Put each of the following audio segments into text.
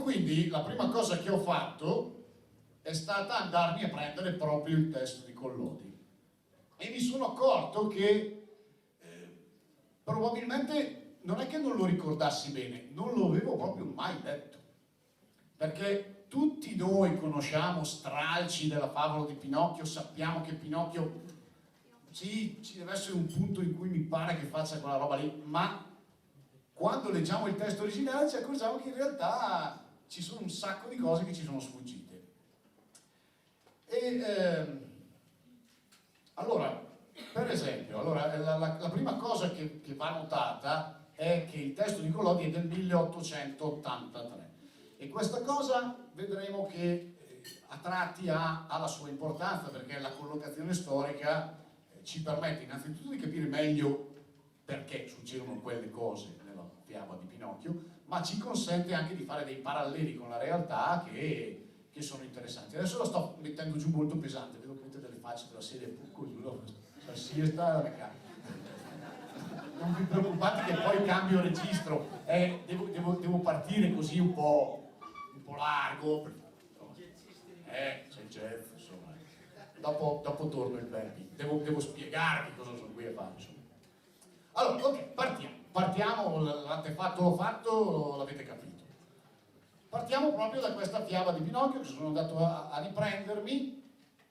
quindi la prima cosa che ho fatto è stata andarmi a prendere proprio il testo di Collodi e mi sono accorto che probabilmente non è che non lo ricordassi bene, non lo avevo proprio mai letto, perché tutti noi conosciamo stralci della favola di Pinocchio, sappiamo che Pinocchio, sì, ci deve essere un punto in cui mi pare che faccia quella roba lì, ma quando leggiamo il testo originale ci accorgiamo che in realtà ci sono un sacco di cose che ci sono sfuggite. Allora, per esempio, la prima cosa che va notata è che il testo di Collodi è del 1883 e questa cosa vedremo che a tratti ha la sua importanza, perché la collocazione storica ci permette innanzitutto di capire meglio perché succedono quelle cose nella fiaba di Pinocchio, ma ci consente anche di fare dei paralleli con la realtà che sono interessanti. Adesso la sto mettendo giù molto pesante, vedo che avete delle facce della serie così, la siesta, non vi preoccupate che poi cambio registro, devo partire così un po' largo, c'è il jazz, insomma. Dopo torno il verbi, devo spiegarvi cosa sono qui a fare, insomma. Allora, ok, partiamo, l'avete fatto, l'ho fatto, l'avete capito. Partiamo proprio da questa fiaba di Pinocchio che sono andato a riprendermi,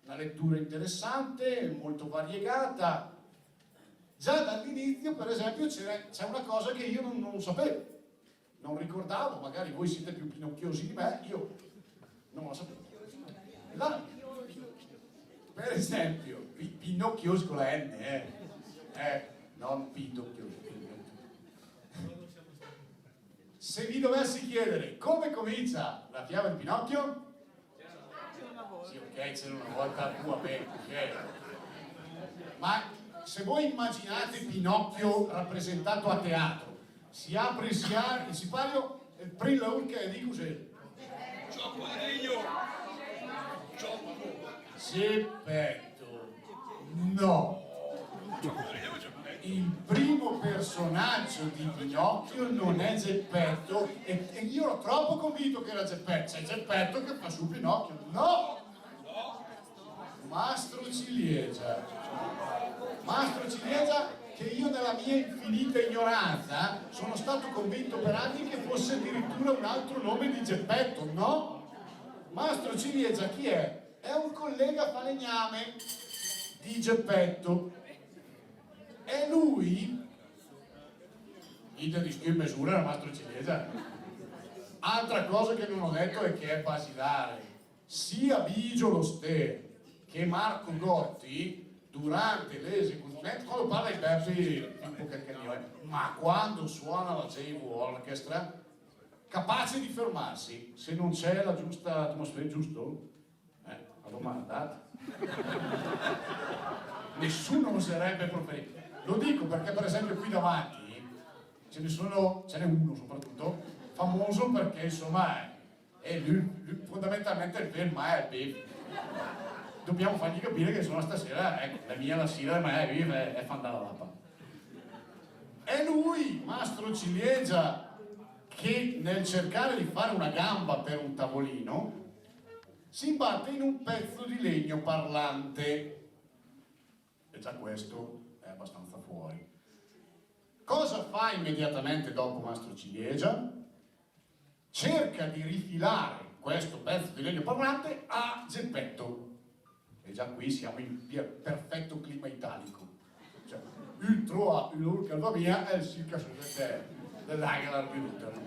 una lettura interessante, molto variegata. Già dall'inizio, per esempio, c'è una cosa che io non sapevo, non ricordavo, magari voi siete più pinocchiosi di me, io non la sapevo. Per esempio, pinocchiosi con la N, non pinocchiosi. Se vi dovessi chiedere come comincia la fiaba di Pinocchio? Sì, ok, c'era una volta va bene, ok. Ma se voi immaginate Pinocchio rappresentato a teatro, si apre il sipario e prima che di cos'è? Gioco di legno! Geppetto, no. Il primo personaggio di Pinocchio non è Geppetto e io ero troppo convinto che era Geppetto. C'è Geppetto che fa su Pinocchio. No! Mastro Ciliegia. Mastro Ciliegia, che io nella mia infinita ignoranza sono stato convinto per anni che fosse addirittura un altro nome di Geppetto. No! Mastro Ciliegia chi è? È un collega falegname di Geppetto. E lui, idea di schi misura era Mastro Ciliegia. Altra cosa che non ho detto è che è basilare. Sia Bigio Loster che Marco Gotti, durante le esecuzioni, quando parla i versi un po' ma quando suona la J.V. Orchestra, capace di fermarsi, se non c'è la giusta atmosfera, giusto? La domanda. Nessuno oserebbe proferire. Lo dico perché per esempio qui davanti ce n'è uno soprattutto, famoso perché insomma lui fondamentalmente il film è Biff. Dobbiamo fargli capire che insomma stasera, la sera è Fandalapa. È lui, Mastro Ciliegia, che nel cercare di fare una gamba per un tavolino si imbatte in un pezzo di legno parlante. E già questo è abbastanza fuori. Cosa fa immediatamente dopo Mastro Ciliegia? Cerca di rifilare questo pezzo di legno parlante a Geppetto. E già qui siamo in perfetto clima italico. Cioè, il Troa, l'Urca, va via e il Circa dell'Aguilar di Lutero.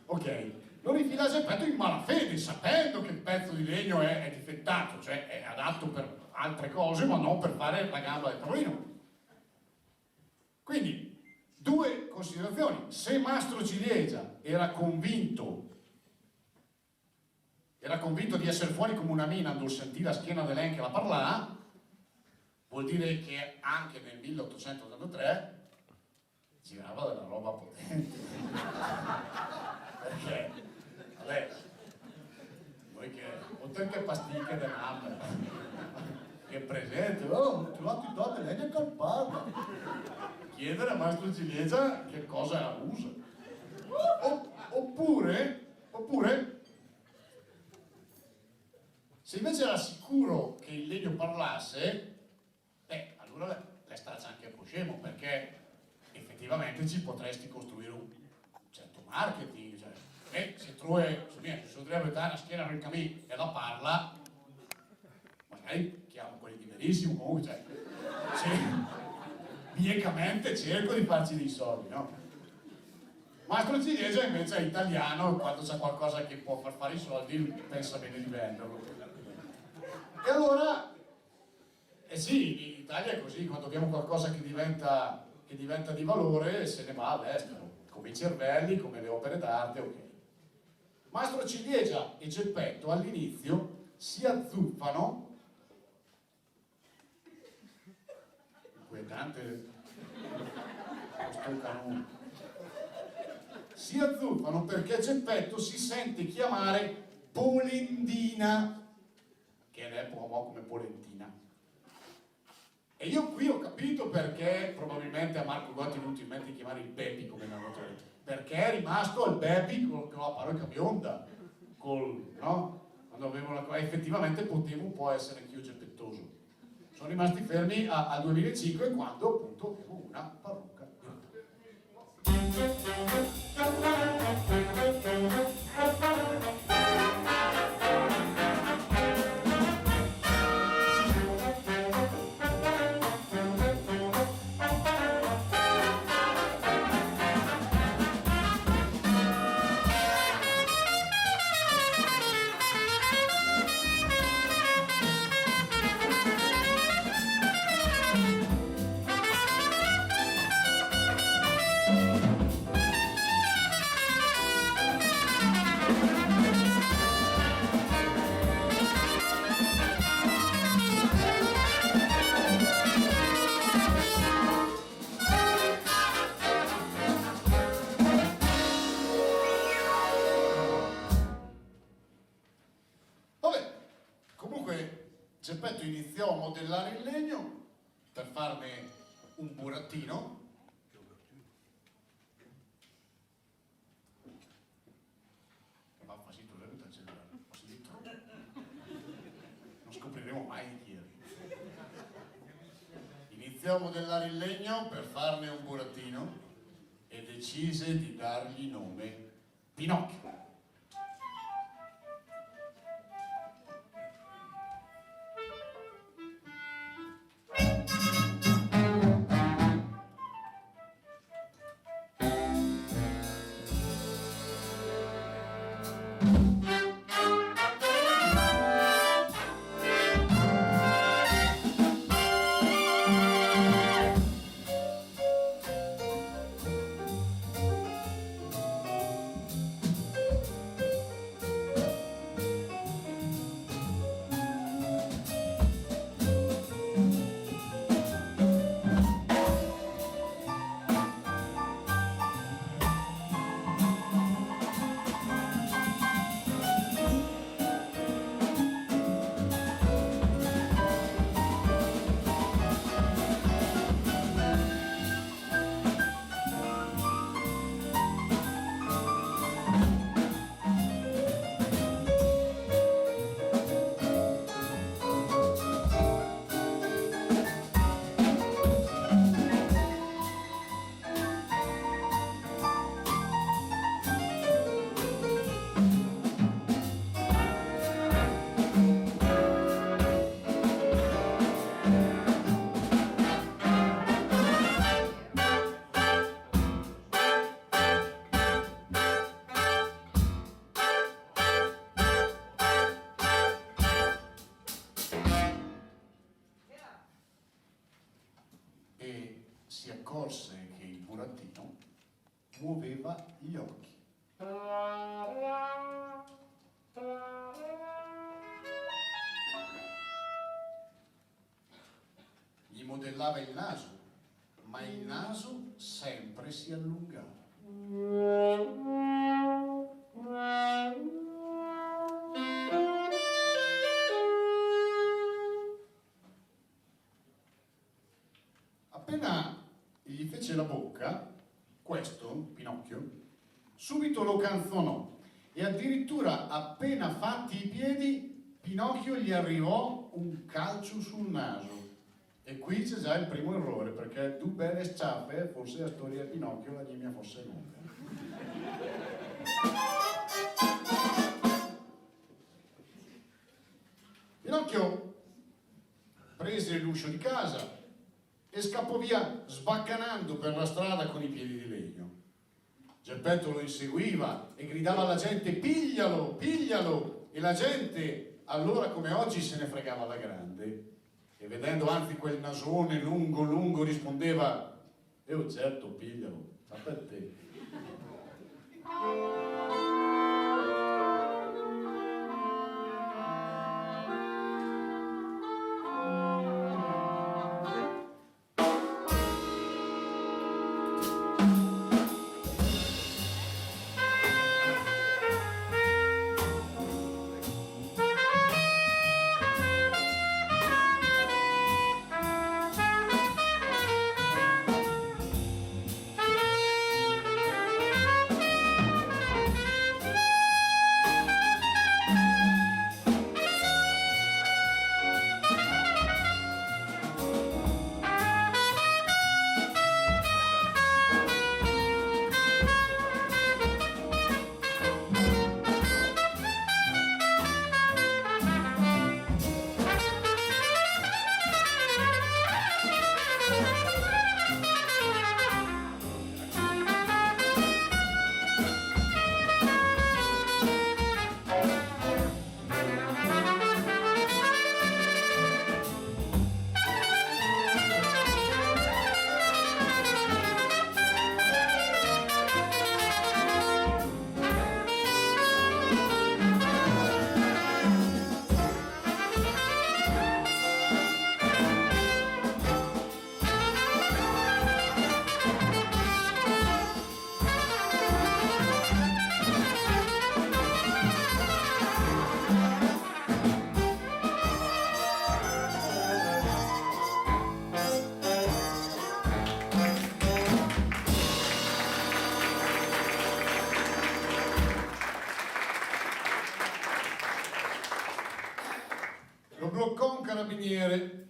Ok, lo rifila a Geppetto in malafede, sapendo che il pezzo di legno è difettato, cioè è adatto per altre cose, ma non per fare la gamba del tavolino. Quindi, due considerazioni. Se Mastro Ciliegia era convinto di essere fuori come una mina andò sentì la schiena dell'Enche la parlà, vuol dire che anche nel 1883 girava della roba potente. Perché, vabbè, noi che, oltre che pasticche da mamma, che presente, ho trovato i doti legno calpata. Chiedere a Mastro Ciliegia che cosa usa. Oppure Strue, se dovrebbe dare una schiena per il camino e la parla, magari chiamo quelli di verissimo, comunque, cioè, biecamente cerco di farci dei soldi, no? Mastro Ciliegia invece è italiano, quando c'è qualcosa che può far fare i soldi pensa bene di venderlo. E allora, eh sì, in Italia è così, quando abbiamo qualcosa che diventa di valore se ne va all'estero, come i cervelli, come le opere d'arte, ok. Mastro Ciliegia e Geppetto all'inizio si azzuffano, inquietante questo canone, si azzuffano perché Geppetto si sente chiamare Polendina, che è un po' come Polentina. E io qui ho capito perché probabilmente a Marco Gotti è venuto in mente di chiamare il Beppi come narratore, perché è rimasto il Beppi con la parrucca bionda, no? Quando avevo effettivamente potevo un po' essere anch'io geppettoso. Sono rimasti fermi al 2005 quando appunto avevo una parrucca bionda. Geppetto iniziò a modellare il legno per farne un burattino. Fa sì, tu l'hai il cellulare, non scopriremo mai chi eri. Iniziò a modellare il legno per farne un burattino e decise di dargli nome Pinocchio. E si accorse che il burattino muoveva gli occhi. Gli modellava il naso, ma il naso sempre si allungava. Appena gli fece la bocca, questo, Pinocchio, subito lo canzonò e addirittura appena fatti i piedi, Pinocchio gli arrivò un calcio sul naso. E qui c'è già il primo errore, perché tu bene sciappe, forse la storia di Pinocchio la mia fosse lunga. chiuse l'uscio di casa e scappò via sbaccanando per la strada con i piedi di legno. Geppetto lo inseguiva e gridava alla gente: piglialo, piglialo! E la gente, allora come oggi, se ne fregava alla grande. E vedendo anzi quel nasone lungo lungo rispondeva: oh certo, piglialo, fa per te. Lo bloccò un carabiniere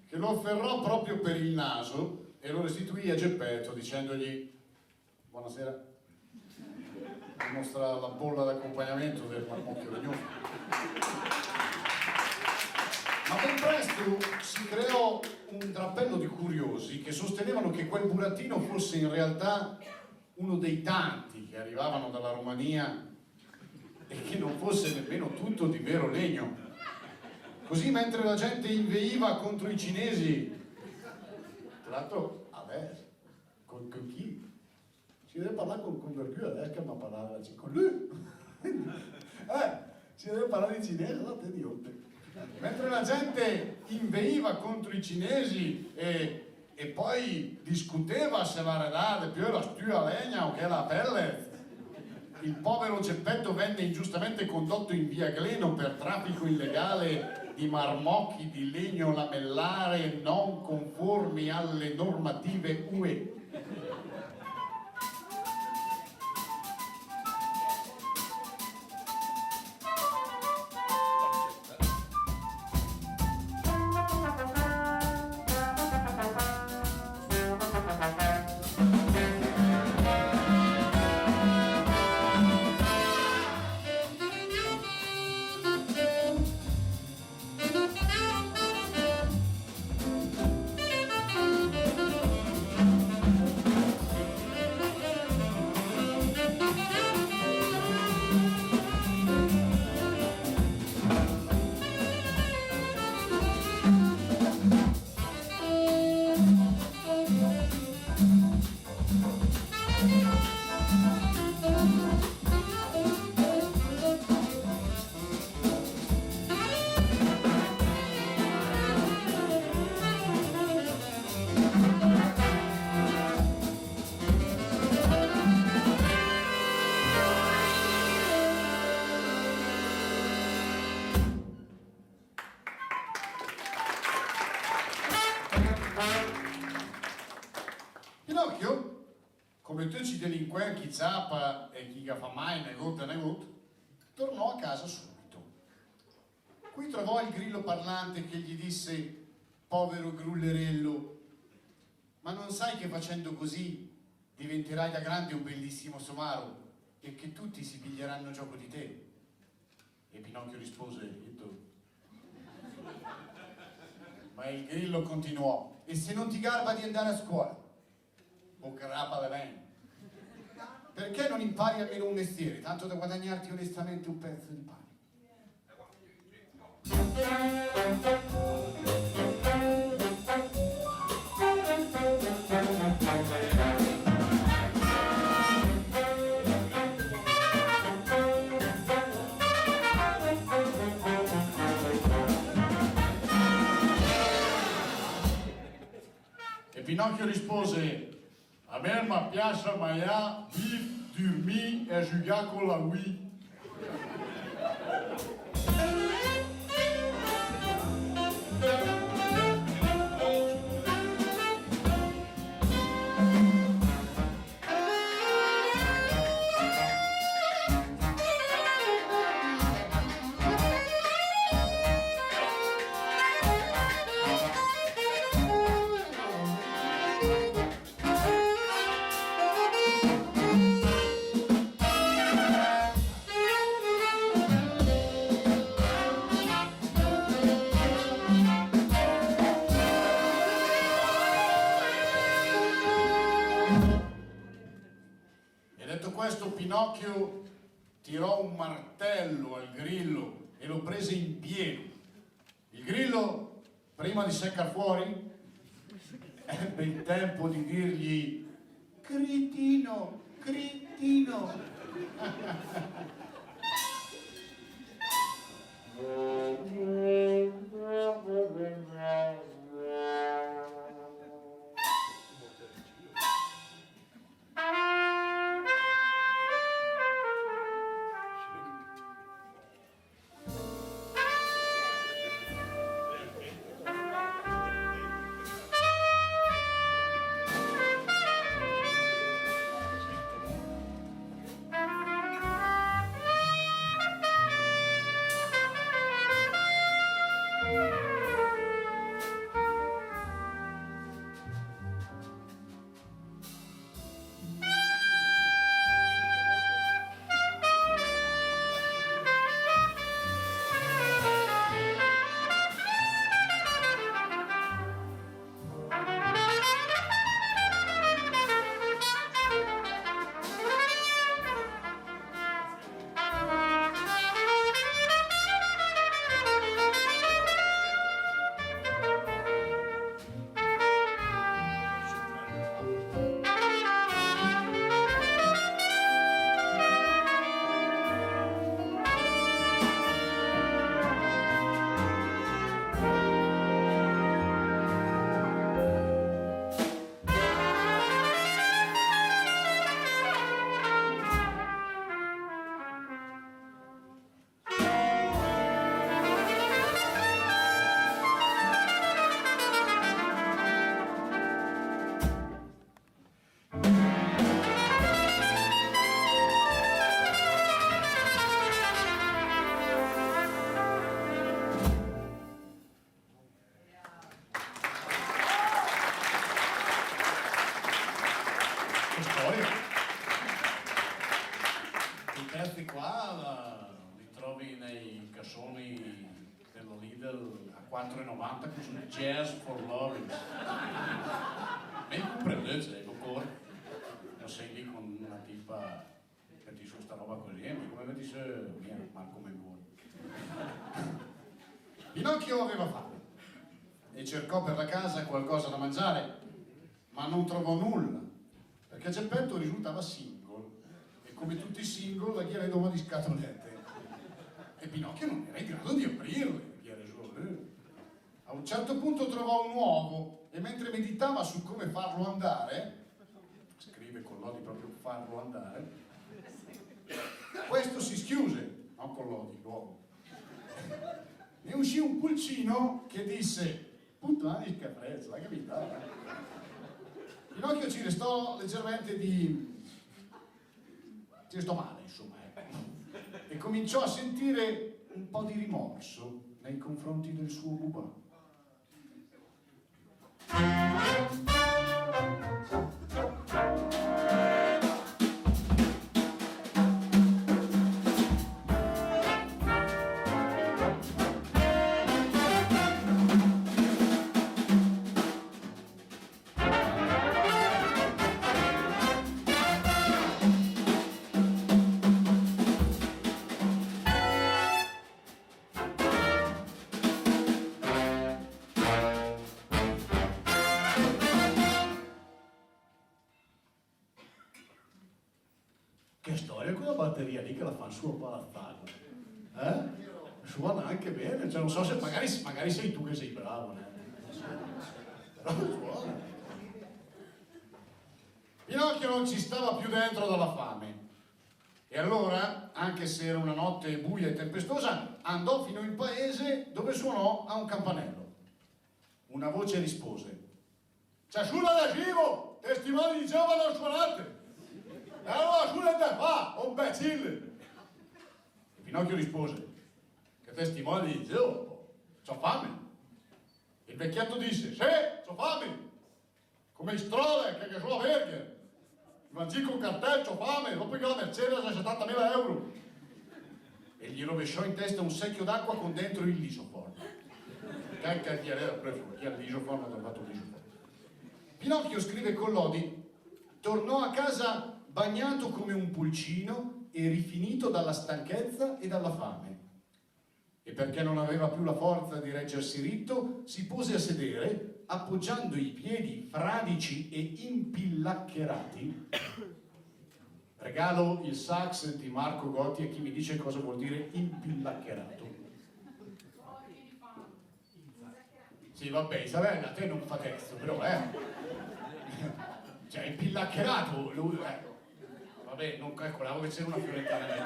che lo afferrò proprio per il naso e lo restituì a Geppetto dicendogli: buonasera, dimostra la bolla d'accompagnamento del marmocchio legnoso. Ma ben presto si creò un drappello di curiosi che sostenevano che quel burattino fosse in realtà uno dei tanti che arrivavano dalla Romania e che non fosse nemmeno tutto di vero legno. Così, mentre la gente inveiva contro i cinesi, tra l'altro, con chi? Si deve parlare con Berger, che mi ha parlato con lui. Si deve parlare di cinese, no? Te diotte. Mentre la gente inveiva contro i cinesi e poi discuteva se la redare più la stua legna o che la pelle, il povero Geppetto venne ingiustamente condotto in via Gleno per traffico illegale di marmocchi di legno lamellare non conformi alle normative UE. Pinocchio, come tutti i delinquenti, chi zappa e chi fa mai negut, tornò a casa subito. Qui trovò il grillo parlante che gli disse: povero grullerello, ma non sai che facendo così diventerai da grande un bellissimo somaro e che tutti si piglieranno gioco di te? E Pinocchio rispose: Ma il Grillo continuò: e se non ti garba di andare a scuola? O crapa da lei? Perché non impari almeno un mestiere, tanto da guadagnarti onestamente un pezzo di pane? E Pinocchio rispose: a me mi piace maià, vivere, dormire e giocare con la Wii. E detto questo, Pinocchio tirò un martello al Grillo e lo prese in pieno. Il Grillo, prima di seccar fuori, ebbe il tempo di dirgli: cretino, cretino. Storia. I pezzi qua li trovi nei cassoni dello Lidl a 4,90 con sul Jazz for Lovers. Ben comprendete, ancora. Non sei lì con una tipa che ti su sta roba così, e come mi dice, mia, Marco Mengoni. Pinocchio aveva fame e cercò per la casa qualcosa da mangiare, ma non trovò nulla, perché Geppetto risultava single, e come tutti i single la chiedeva di scatolette, e Pinocchio non era in grado di aprirle. A un certo punto trovò un uovo, e mentre meditava su come farlo andare, scrive Collodi proprio farlo andare, questo si schiuse, non Collodi, l'uovo. Ne uscì un pulcino che disse: puttana di caprezza, la capitale. Pinocchio ci restò leggermente ci restò male, insomma, e cominciò a sentire un po' di rimorso nei confronti del suo bubà. batteria lì che la fanno su a palazzano. Suona anche bene, cioè non so se magari sei tu che sei bravo, però suona. Pinocchio non ci stava più dentro dalla fame e allora, anche se era una notte buia e tempestosa, andò fino in paese dove suonò a un campanello. Una voce rispose: "C'è sulla da vivo, testimoni di Geova non suonate! E allora sulla da fa, oh imbecille!" E Pinocchio rispose: "Che testimoni di Geova? C'ho fame." Il vecchietto disse: "Sì, c'ho fame, come i strole che sulla verghe. Mangi con cartello, c'ho fame, dopo che la Mercedes ha 70.000 euro." E gli rovesciò in testa un secchio d'acqua con dentro il lisoform. Cacca di era preso, chi ha il lisoform ha trovato il lisoform. Pinocchio, scrive Collodi, tornò a casa bagnato come un pulcino e rifinito dalla stanchezza e dalla fame. E perché non aveva più la forza di reggersi ritto, si pose a sedere, appoggiando i piedi fradici e impillaccherati. Regalo il sax di Marco Gotti a chi mi dice cosa vuol dire impillaccherato. Sì, vabbè, Isabella, a te non fa testo, però, cioè, impillaccherato, lui, vabbè, non calcolavo che c'era una fiorentana nel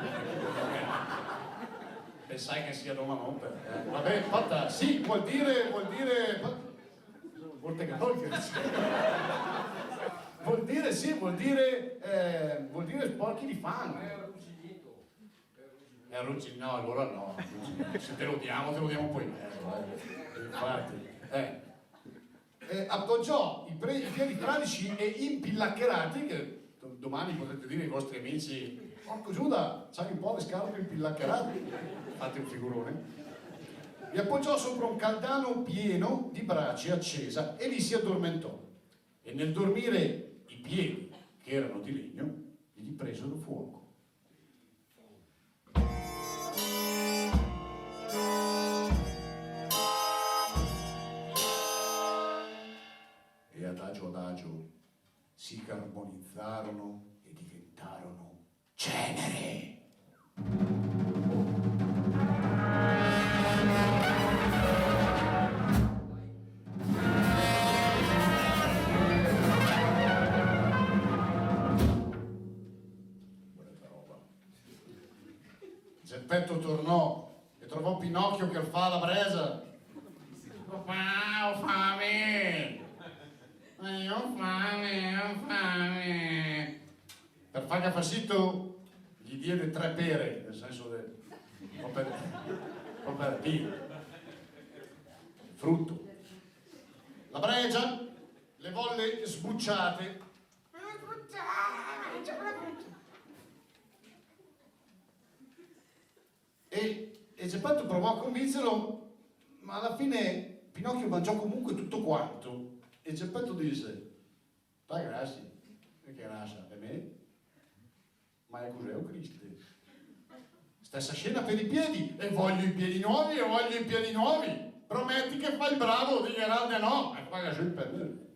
pensai che sia Roma non per... Vabbè, fatta, sì, vuol dire sì, vuol dire sporchi di fango. È arrugginito, no, allora no, se te lo diamo poi infatti. Appoggiò i piedi fradici e impillaccherati, che domani potrete dire ai vostri amici: "Porco Giuda, c'hai un po' le scarpe impillaccherate", fate un figurone. Vi appoggiò sopra un caldano pieno di brace accesa e lì si addormentò. E nel dormire i piedi, che erano di legno, gli presero fuoco. E adagio si carbonizzarono e diventarono cenere. Geppetto tornò e trovò Pinocchio che fa la bresa. "Papà, ho fame! Ho fame!" Per far capacito gli diede 3 pere, nel senso un po' per dire. Frutto. La bregia le volle sbucciate. E Geppetto provò a convincerlo, ma alla fine Pinocchio mangiò comunque tutto quanto. E Geppetto disse: "Dai, grazie, che grassa, per me? Ma è cos'è, o Cristo? Stessa scena per i piedi, e voglio i piedi nuovi, prometti che fai il bravo, di grande no, e paga giù per me."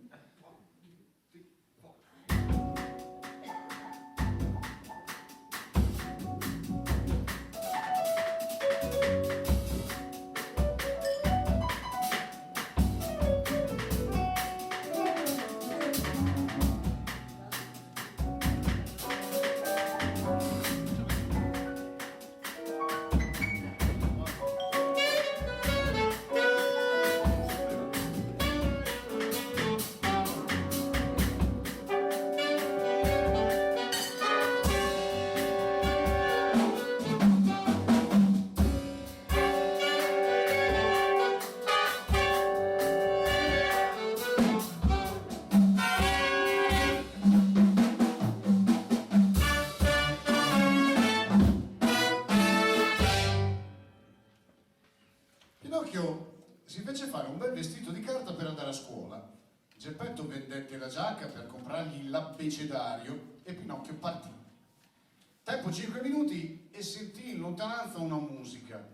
Pinocchio si fece fare un bel vestito di carta per andare a scuola. Geppetto vendette la giacca per comprargli l'abbecedario e Pinocchio partì. Tempo 5 minuti e sentì in lontananza una musica.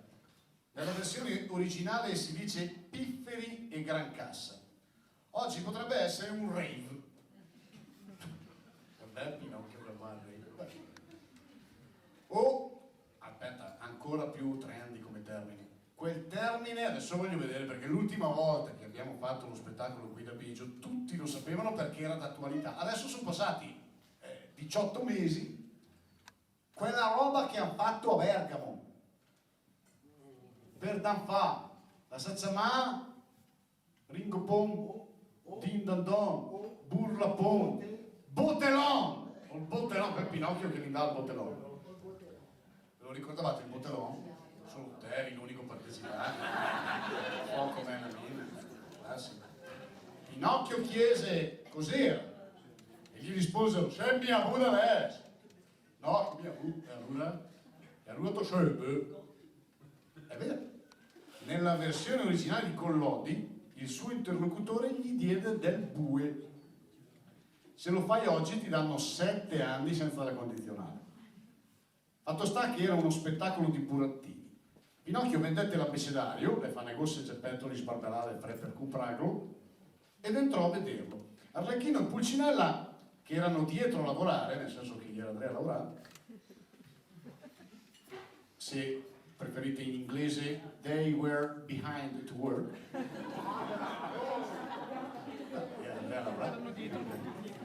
Nella versione originale si dice pifferi e gran cassa. Oggi potrebbe essere un rave. Vabbè, Pinocchio per male. O, aspetta, ancora più trendy come termine. Quel termine adesso voglio vedere, perché l'ultima volta che abbiamo fatto lo spettacolo Guida Bigio tutti lo sapevano perché era d'attualità. Adesso sono passati 18 mesi, quella roba che hanno fatto a Bergamo per Danfa, la Sacciamà, Ringo Pong, Din Dan Don, Burla Pong, Botelon, il Botelon, per Pinocchio che mi dà il Botelon. Ve lo ricordavate il Botelon? Solo te eri l'unico partecipante. Poco meno meno. Sì. Pinocchio chiese cos'era e gli risposero: "Se mia Buda es". No, mia Buda, è arrivato sempre. È vero. Nella versione originale di Collodi, il suo interlocutore gli diede del bue. Se lo fai oggi ti danno 7 anni senza la condizionale. Fatto sta che era uno spettacolo di burattini. Pinocchio vendette l'abbecedario, le fa negozi Geppetto di sbarberare il per comprarlo, ed entrò a vederlo. Arlecchino e Pulcinella, che erano dietro a lavorare, nel senso che gli era Andrea a lavorare, se preferite in inglese, they were behind to work.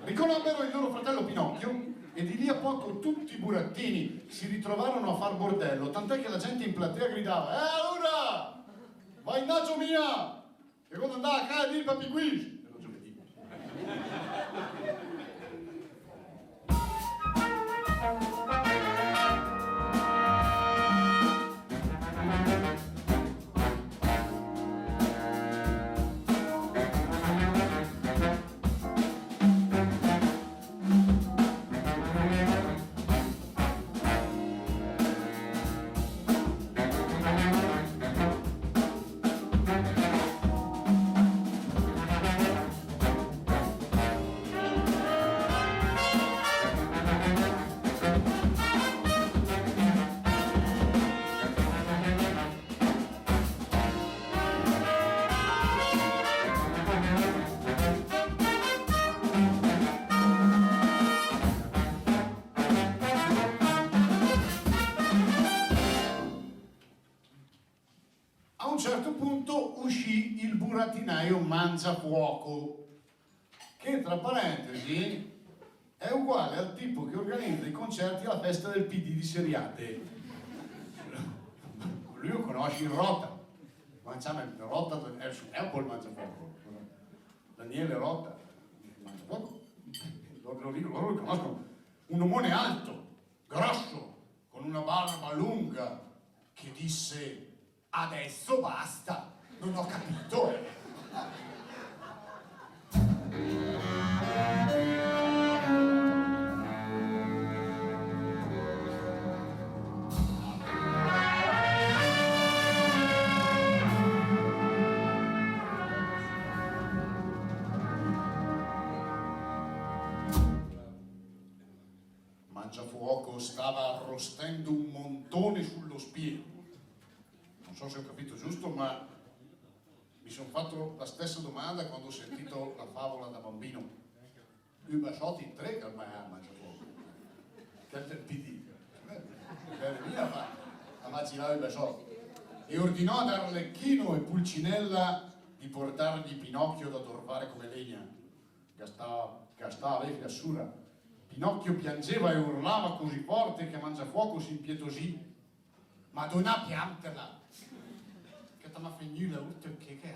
Riconobbero il loro fratello Pinocchio e di lì a poco tutti i burattini si ritrovarono a far bordello, tant'è che la gente in platea gridava: allora! Vai in naggio mia! Che quando andava a casa di papi qui! Era giovedì. A un certo punto uscì il burattinaio Mangiafuoco, che tra parentesi è uguale al tipo che organizza i concerti alla festa del PD di Seriate. Lui lo conosci in Rota, Rota è un po' il Mangiafuoco, Daniele Rota, il Mangiafuoco, loro lo conoscono, un omone alto, grosso, con una barba lunga, che disse: "Adesso basta, non ho capito, Mangiafuoco stava arrostendo un montone sullo spiego. Non so se ho capito giusto, ma mi sono fatto la stessa domanda quando ho sentito la favola da bambino. Überschott in tre che ormai ha Mangiafuoco. Che è del PD. Per via a Macinare Überschott. E ordinò ad Arlecchino e Pulcinella di portargli Pinocchio da dormire come legna. Che stava vecchia assura. Pinocchio piangeva e urlava così forte che Mangiafuoco si impietosì. "Madonna piantala! Che ti ha finito la ultima che è?"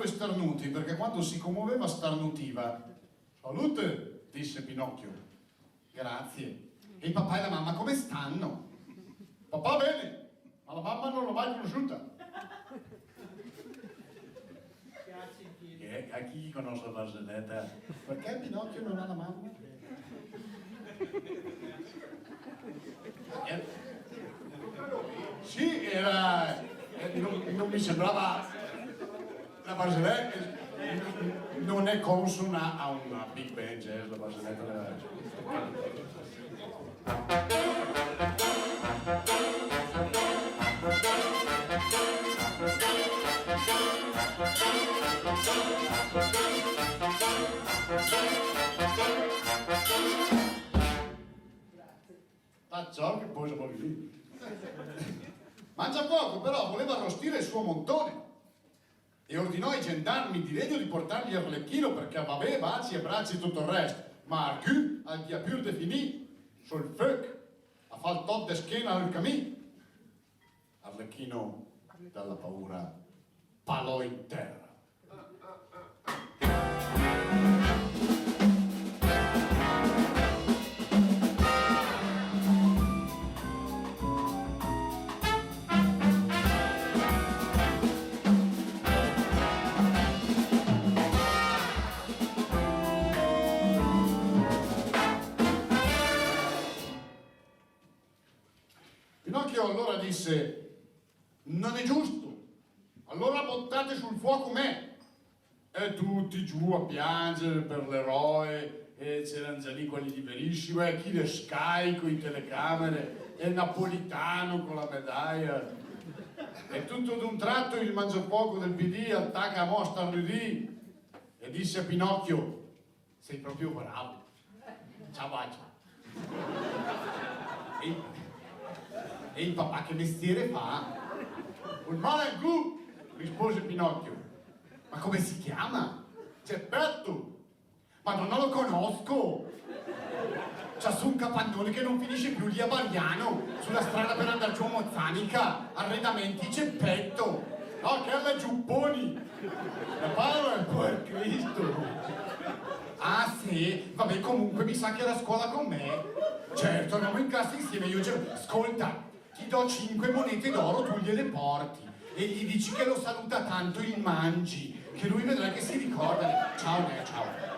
due starnuti, perché quando si commuoveva starnutiva. Salute, disse Pinocchio. Grazie. E il papà e la mamma come stanno? Papà bene, ma la mamma non l'ho mai conosciuta. A chi conosce la barzelletta? Perché Pinocchio non ha la mamma? Sì, era... non mi sembrava... La barzelletta non è consona a una big band jazz, la barzelletta... Ciò che poi siamo lì. Mangia poco, però voleva arrostire il suo montone e ordinò ai gendarmi di legno di portargli Arlecchino perché aveva baci e bracci e tutto il resto. Ma Arcu, al chi ha più definì, sul fuoc, a fa il top de schiena al cammin. Arlecchino, dalla paura, palò in terra. Pinocchio allora disse: non è giusto, allora buttate sul fuoco me. E tutti giù a piangere per l'eroe, e c'erano già lì quelli di Verissimo, e chi le Sky con i telecamere, e il Napolitano con la medaglia. E tutto d'un tratto il mangiafuoco del PD attacca a mostra lunedì e disse a Pinocchio: sei proprio bravo, ciao bacio. E il papà che mestiere fa? Un male gu, rispose Pinocchio. Ma come si chiama? Geppetto. Ma non lo conosco. C'ha su un capannone che non finisce più lì a Bariano, sulla strada per andare giù a Mozzanica, arredamenti Geppetto. No, che alla Giupponi. La parola è per Cristo. Ah sì? Vabbè, comunque mi sa che era a scuola con me. Certo, andiamo in classe insieme, ascolta, ti do 5 monete d'oro, tu gliele porti e gli dici che lo saluta tanto il Mangi, che lui vedrà che si ricorda. Ciao, ciao.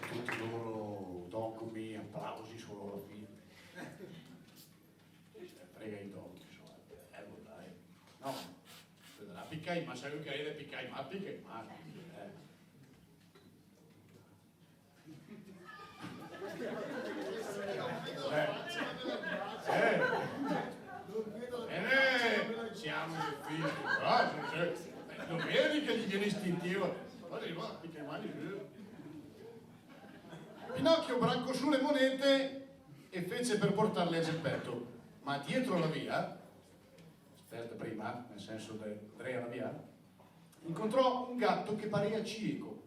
Tutti loro dogmi, applausi sulla loro fine. Frega i dogmi, insomma, dai. No, vedrà, piccai, ma sai che è piccai, ma piccai, ma. Siamo figli, non vedi che gli viene istintivo? Guarda, piccai mani. Pinocchio brancò su le monete e fece per portarli a Geppetto, ma dietro la via, aspetta prima, nel senso della via, incontrò un gatto che parea cieco,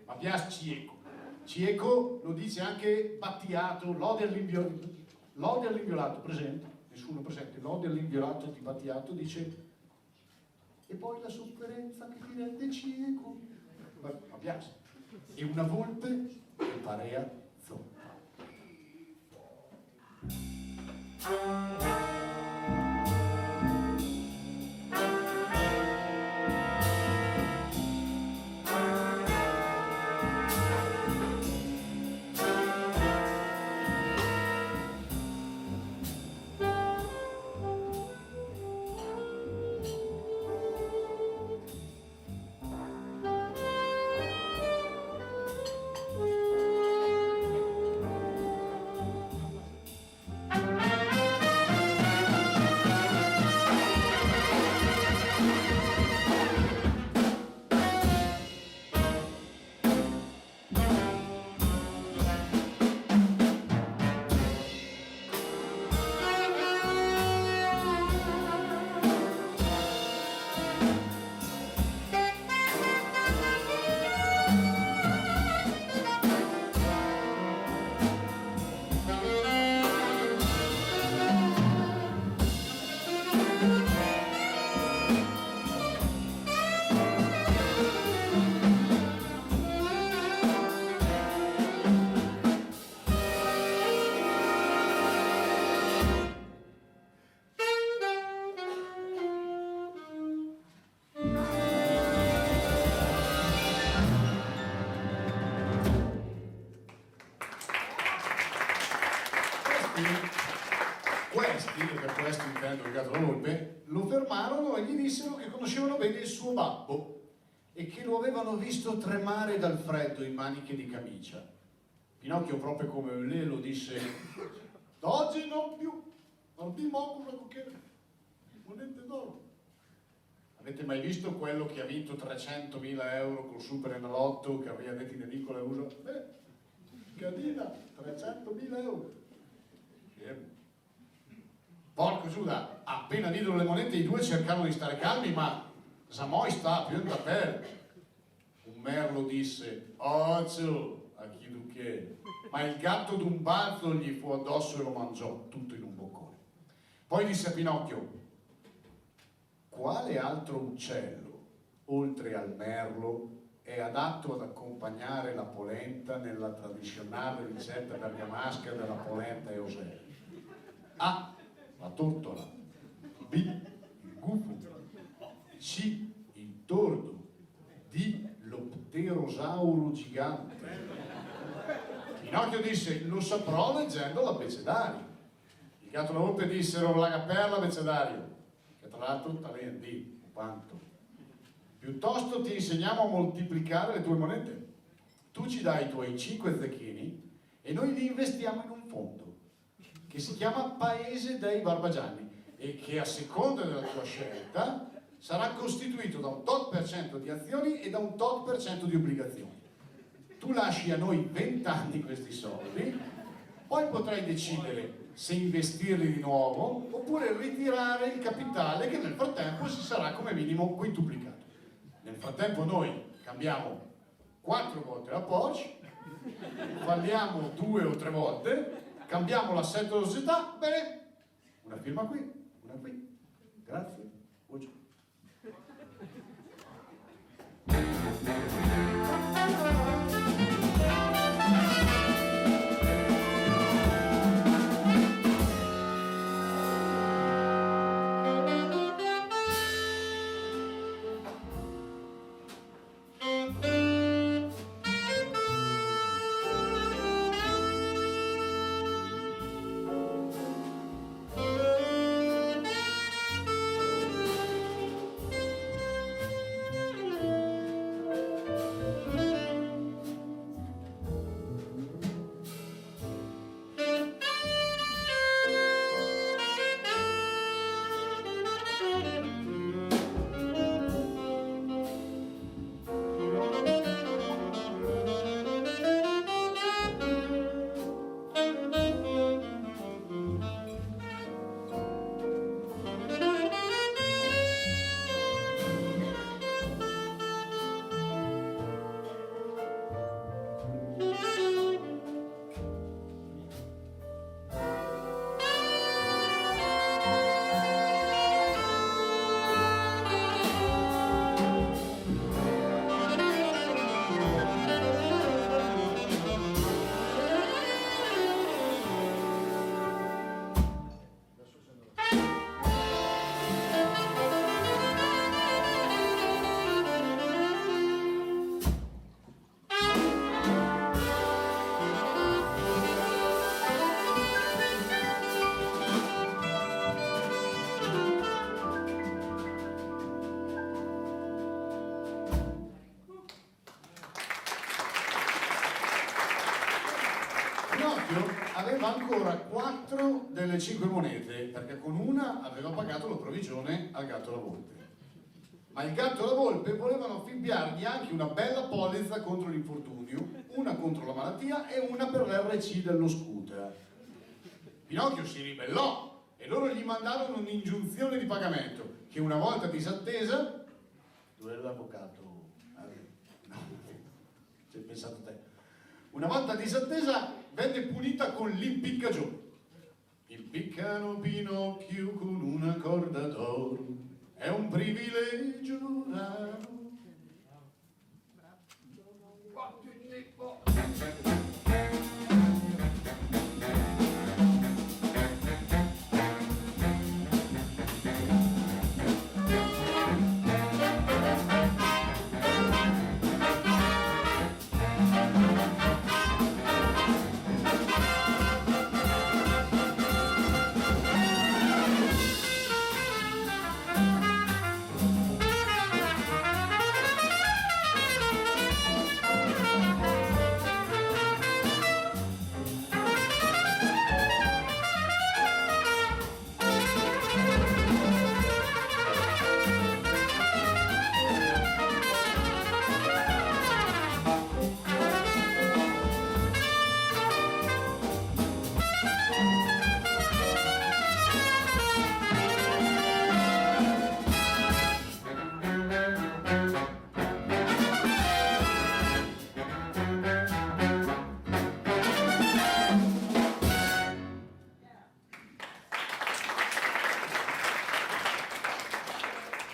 ma piace cieco. Cieco lo dice anche Battiato, lode all'inviolato, presente? Nessuno presente, lode all'inviolato di Battiato, dice e poi la sofferenza che ti rende cieco. Ma piace. E una volpe che parea zoppa. Questo intendo il gatto la volpe, lo fermarono e gli dissero che conoscevano bene il suo babbo e che lo avevano visto tremare dal freddo in maniche di camicia. Pinocchio, proprio come lei lo disse, da oggi non più manco una cucchiera, monete d'oro. Avete mai visto quello che ha vinto 300.000 euro col Super Enalotto, che aveva detto in edicola e usa? Cadina, 300.000 euro. Porco Giuda, appena videro le monete i due cercarono di stare calmi, ma Zamoi sta più da per. Un merlo disse, occhio, a chi tu che, ma il gatto d'un balzo gli fu addosso e lo mangiò, tutto in un boccone. Poi disse a Pinocchio, quale altro uccello, oltre al merlo, è adatto ad accompagnare la polenta nella tradizionale ricetta bergamasca della polenta e osè? A, la tortola, B, il gufo, C, il tordo, D, lo pterosauro gigante. Pinocchio disse, lo saprò leggendo l'Abbecedario. Il gatto e la volpe dissero, la per l'Abbecedario, che tra l'altro talento di quanto. Piuttosto ti insegniamo a moltiplicare le tue monete. Tu ci dai i tuoi 5 zecchini e noi li investiamo in un fondo che si chiama Paese dei Barbagianni e che a seconda della tua scelta sarà costituito da un tot per cento di azioni e da un tot per cento di obbligazioni. Tu lasci a noi 20 anni questi soldi, poi potrai decidere se investirli di nuovo oppure ritirare il capitale che nel frattempo si sarà come minimo quintuplicato. Nel frattempo noi cambiamo 4 volte la Porsche, falliamo 2 o 3 volte, cambiamo l'assetto della società, bene, una firma qui, una qui, grazie, oggi. Pinocchio aveva ancora 4 delle 5 monete, perché con una aveva pagato la provvigione al gatto e alla volpe. Ma il gatto e la volpe volevano affibbiargli anche una bella polizza contro l'infortunio, una contro la malattia e una per l'RC dello scooter. Pinocchio si ribellò e loro gli mandarono un'ingiunzione di pagamento che una volta disattesa... Dove è l'avvocato? No, ci hai pensato te. Una volta disattesa venne punita con l'impiccagione. Impiccano Pinocchio con una corda d'oro, è un privilegio raro.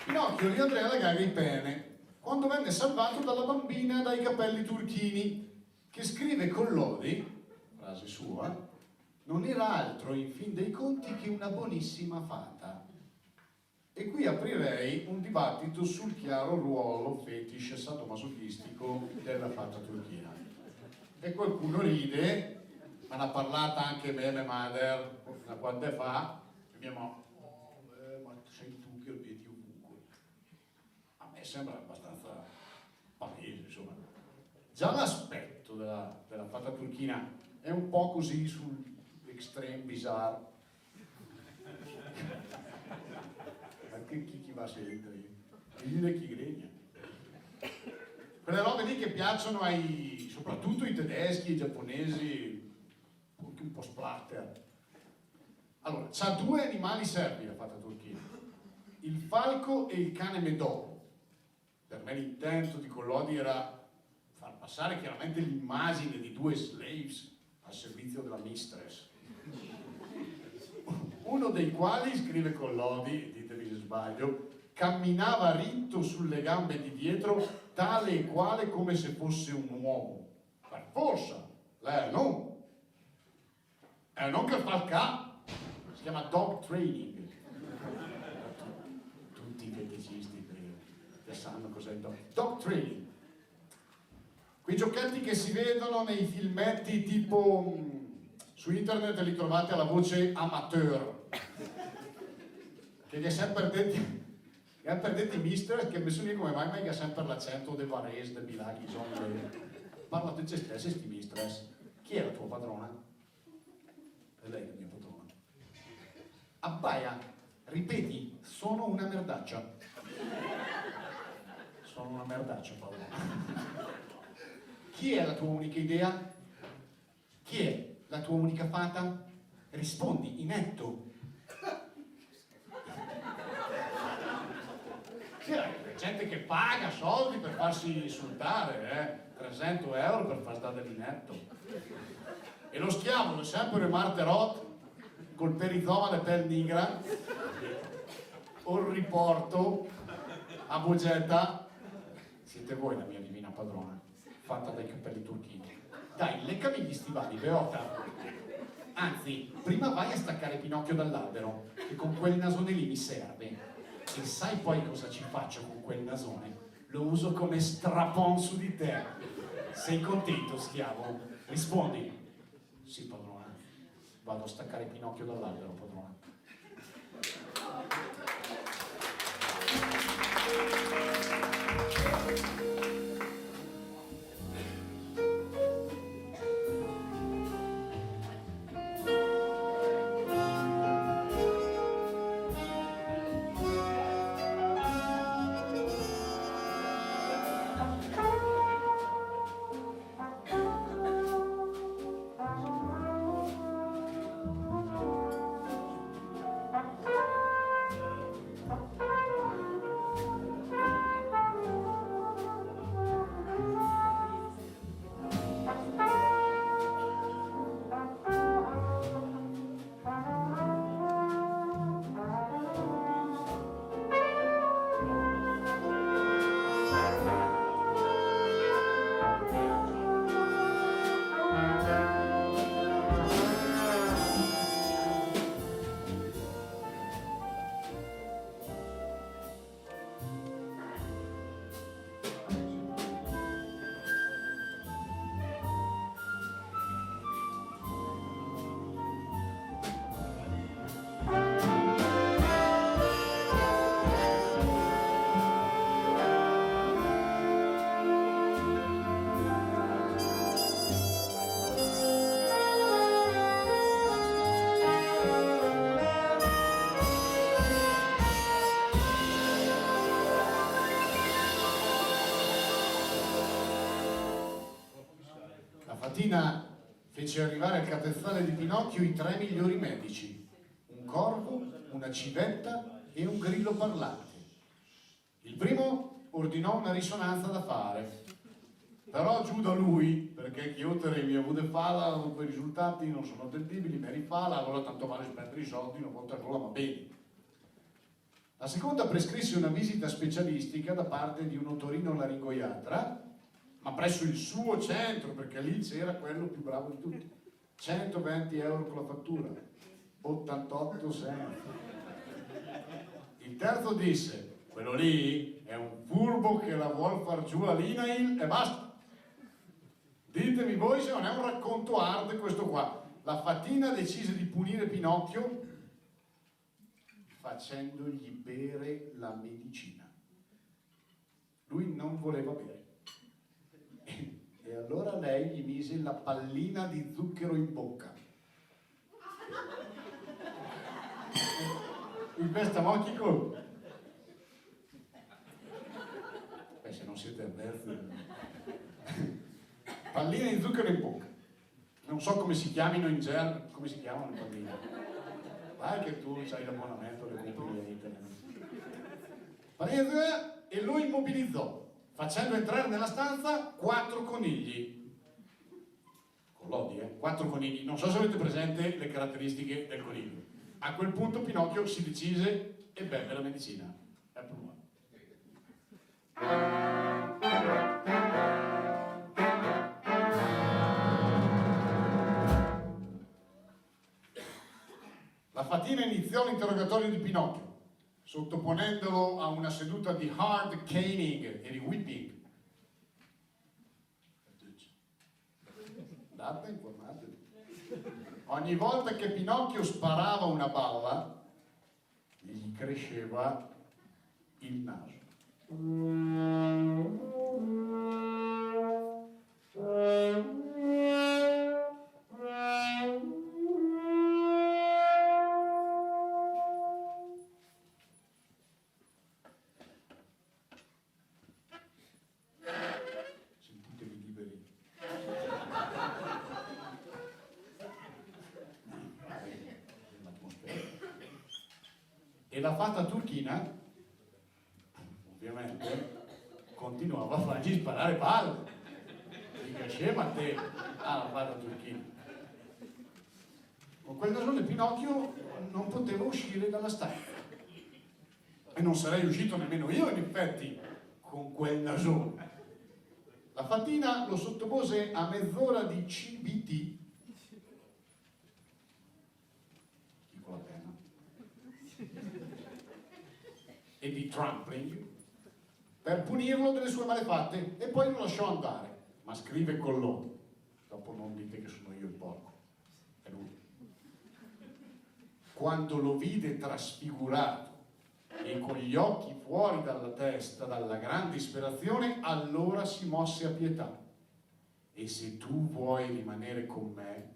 Pinocchio riandrea alla gaga in pene quando venne salvato dalla bambina dai capelli turchini, che scrive con lodi, frase sua, non era altro in fin dei conti che una buonissima fata. E qui aprirei un dibattito sul chiaro ruolo fetish sadomasochistico della fata turchina. E qualcuno ride, ma ne ha parlata anche Meme Mader da quante fa, e mia mamma, ma sei tu che lo vedi ovunque. A me sembra abbastanza palese, insomma. Già l'aspetto della fata turchina è un po' così sull'extreme bizarre. Anche chi va sempre, chi gregna. Quelle robe lì che piacciono soprattutto ai tedeschi, ai giapponesi, anche un po' splatter. Allora, c'ha 2 animali servi la fata turchina, il falco e il cane medò. Per me l'intento di Collodi era far passare chiaramente l'immagine di 2 slaves al servizio della mistress. Uno dei quali, scrive Collodi, ditemi se sbaglio, camminava ritto sulle gambe di dietro, tale e quale come se fosse un uomo. Per forza, lei non che fa il ca, si chiama dog training. Tutti i feticisti che sanno cos'è il dog training. Quei giochetti che si vedono nei filmetti tipo su internet, li trovate alla voce amateur, che gli è sempre detto mister, che nessuno come mai, ma gli ha sempre l'accento de Varese, de Bilaghi, parla di te stessa, sti mistress. Chi è la tua padrona? E lei è la mia padrona. Abbaia, ripeti, sono una merdaccia. Sono una merdaccia, padrona. Chi è la tua unica idea? Chi è la tua unica fata? Rispondi, inetto. C'è gente che paga soldi per farsi insultare, 300 euro per far stare l'inetto. E lo schiavo è sempre Marterot col perizoma de pel nigra o il riporto a Bogetta. Siete voi la mia divina padrona, fatta dai capelli turchini. Dai, leccami gli stivali, Beota. Anzi, prima vai a staccare Pinocchio dall'albero, che con quel nasone lì mi serve. E sai poi cosa ci faccio con quel nasone? Lo uso come strapon su di te. Sei contento, schiavo? Rispondi. Sì, padrona. Vado a staccare Pinocchio dall'albero, padrona. mattina fece arrivare al capezzale di Pinocchio i 3 migliori medici, un corvo, una civetta e un grillo parlante. Il primo ordinò una risonanza da fare, però giù da lui, perché chiudere mi ha avuto fala, dopo i risultati non sono attendibili, mi rifala, allora tanto vale spendere i soldi, una volta sola va bene. La seconda prescrisse una visita specialistica da parte di un otorino-laringoiatra, ma presso il suo centro, perché lì c'era quello più bravo di tutti. 120 euro con la fattura, 88 sempre. Il terzo disse: quello lì è un furbo che la vuol far giù all'INAIL e basta. Ditemi voi se non è un racconto hard questo qua. La fatina decise di punire Pinocchio facendogli bere la medicina. Lui non voleva bere. E allora lei gli mise la pallina di zucchero in bocca. In questa mochico. Beh, se non siete avversi. Palline di zucchero in bocca. Non so come si chiamino in gergo, come si chiamano le palline. Vai che tu hai l'abbonamento, le compri le internet. E lo immobilizzò, facendo entrare nella stanza 4 conigli. Con l'odi, 4 conigli. Non so se avete presente le caratteristiche del coniglio. A quel punto Pinocchio si decise e beve la medicina. È provato. La fatina iniziò l'interrogatorio di Pinocchio, sottoponendolo a una seduta di hard caning e di whipping. Date, informatevi. Ogni volta che Pinocchio sparava una balla, gli cresceva il naso. Sentitevi liberi. E la fata turchina, ovviamente, continuava a fargli sparare palle. Mica scema a te, la fata turchina. Con quel nasone Pinocchio non poteva uscire dalla stanza. E non sarei uscito nemmeno io, in effetti, con quel nasone. La fatina lo sottopose a mezz'ora di CBT. Chi con la penna? E di trampling per punirlo delle sue malefatte e poi lo lasciò andare. Ma scrive Collodi, dopo non dite che sono io il porco, è lui. Quando lo vide trasfigurato e con gli occhi fuori dalla testa dalla grande disperazione, allora si mosse a pietà. E se tu vuoi rimanere con me,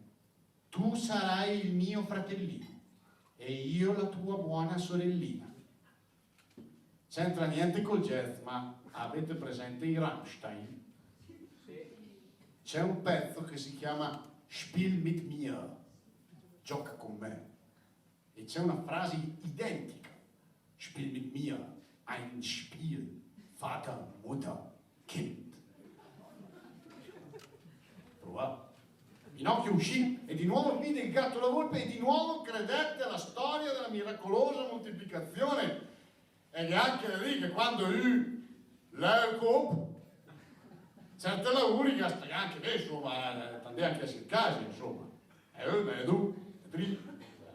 tu sarai il mio fratellino e io la tua buona sorellina. C'entra niente col jazz, ma avete presente i Rammstein? C'è un pezzo che si chiama Spiel mit mir, gioca con me, e c'è una frase identica: Spiel mit mir, ein Spiel, Vater, Mutter, Kind. Provate. Pinocchio uscì e di nuovo vide il gatto e la volpe e di nuovo credette alla storia della miracolosa moltiplicazione. E anche lì che quando l'Eucop certe lavori che anche lì, insomma, tante anche a circasi, insomma. E tu,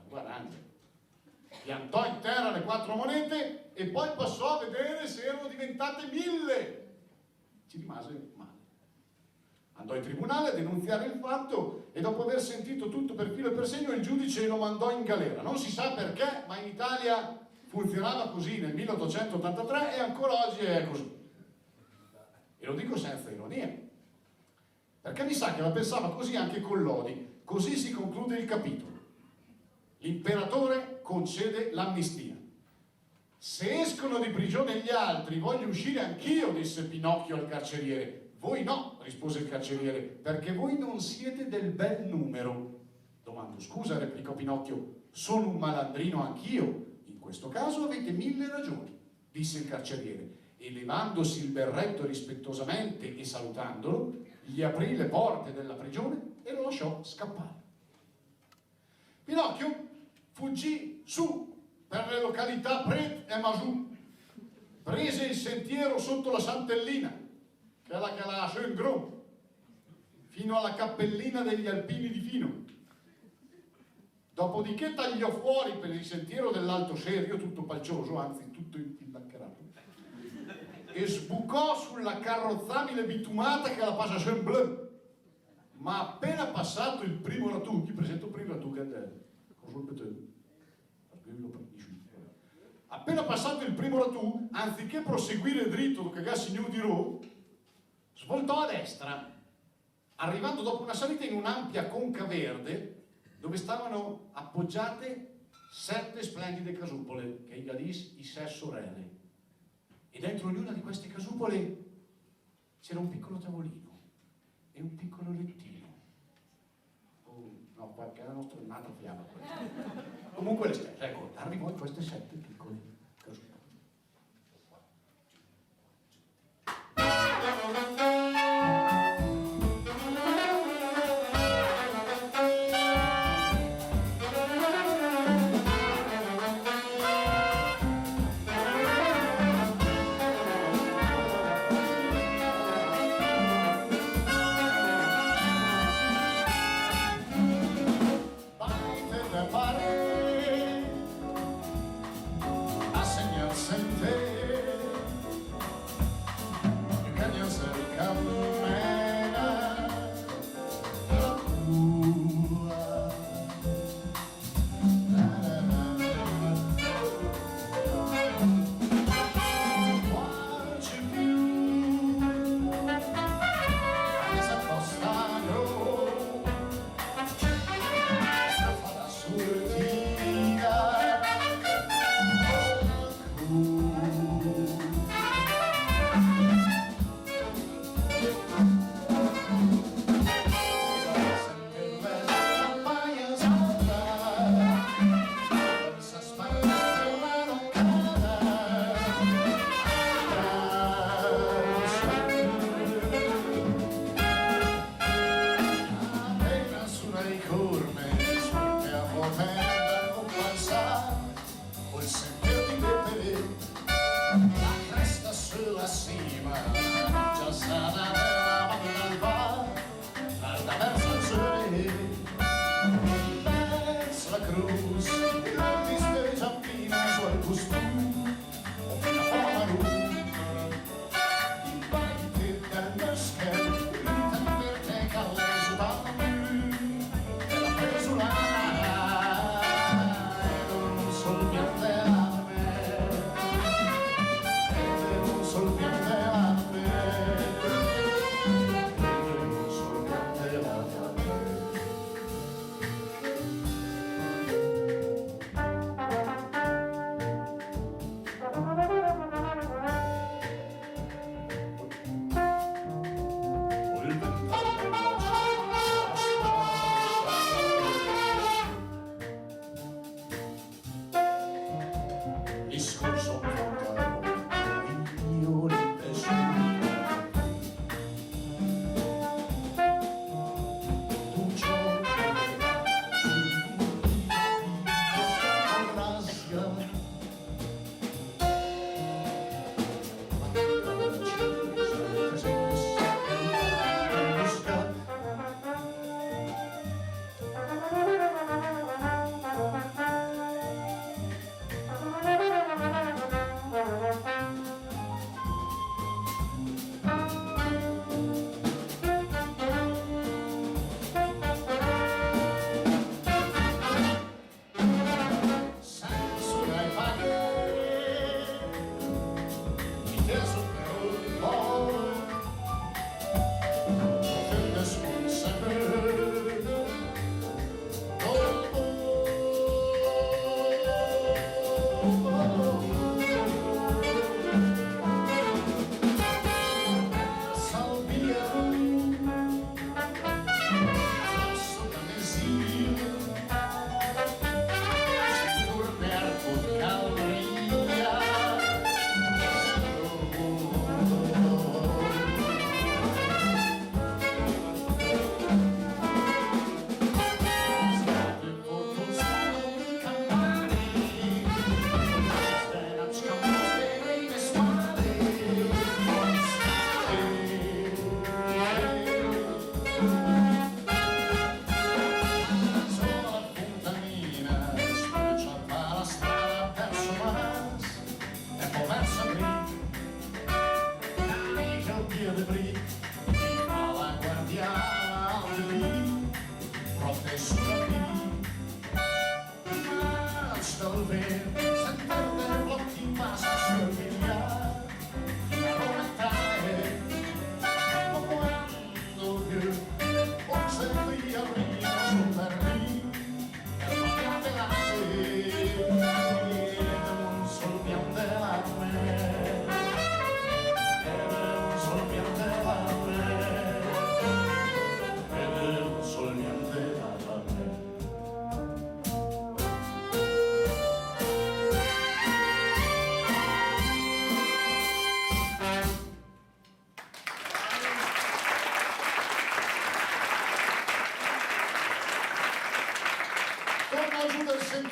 guarda, piantò in terra le 4 monete e poi passò a vedere se erano diventate 1000. Ci rimase male. Andò in tribunale a denunziare il fatto e dopo aver sentito tutto per filo e per segno il giudice lo mandò in galera. Non si sa perché, ma in Italia funzionava così nel 1883 e ancora oggi è così. E lo dico senza ironia, perché mi sa che la pensava così anche Collodi. Così si conclude il capitolo. L'imperatore concede l'amnistia. Se escono di prigione gli altri, voglio uscire anch'io, disse Pinocchio al carceriere. voi no, rispose il carceriere, perché voi non siete del bel numero. Domando, scusa, replicò Pinocchio, sono un malandrino anch'io. In questo caso avete 1000 ragioni, disse il carceriere, e levandosi il berretto rispettosamente e salutandolo, gli aprì le porte della prigione e lo lasciò scappare. Pinocchio fuggì su per le località Pret e Masù, prese il sentiero sotto la Santellina, che è la Schöngrom, fino alla cappellina degli Alpini di Fino. Dopodiché tagliò fuori per il sentiero dell'Alto Serio, tutto palcioso, anzi tutto impillaccherato, e sbucò sulla carrozzabile bitumata che è la Passation Bleu. Ma appena passato il primo ratù, chi presenta il primo ratù che è appena passato il primo ratù, anziché proseguire dritto che ga signor di Ro, svoltò a destra, arrivando dopo una salita in un'ampia conca verde dove stavano appoggiate 7 splendide casupole, che i 6 sorelle. E dentro ognuna di queste casupole c'era un piccolo tavolino e un piccolo lettino. No, perché era un'altra fiamma questa. Comunque le stesse, ecco, arrivò in queste 7 piccole casupole.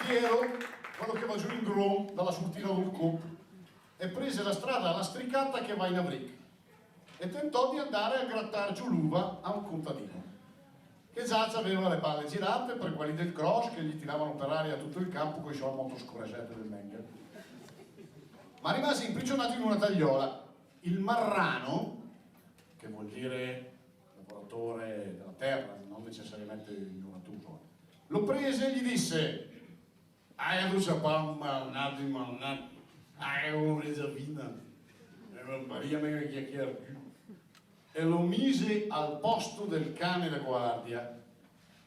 Piero, quello che va giù in Grom dalla sortita del Coop, e prese la strada lastricata che va in Avric e tentò di andare a grattar giù l'uva a un contadino che già aveva le palle girate per quelli del cross che gli tiravano per aria tutto il campo con i suoi motoscorreggiate del Mengel. Ma rimase imprigionato in una tagliola. Il marrano, che vuol dire lavoratore della terra, non necessariamente ignoratuso, lo prese e gli disse: tu saprai un attimo, un reservina, Maria me che chiacchiera più. E lo mise al posto del cane da guardia,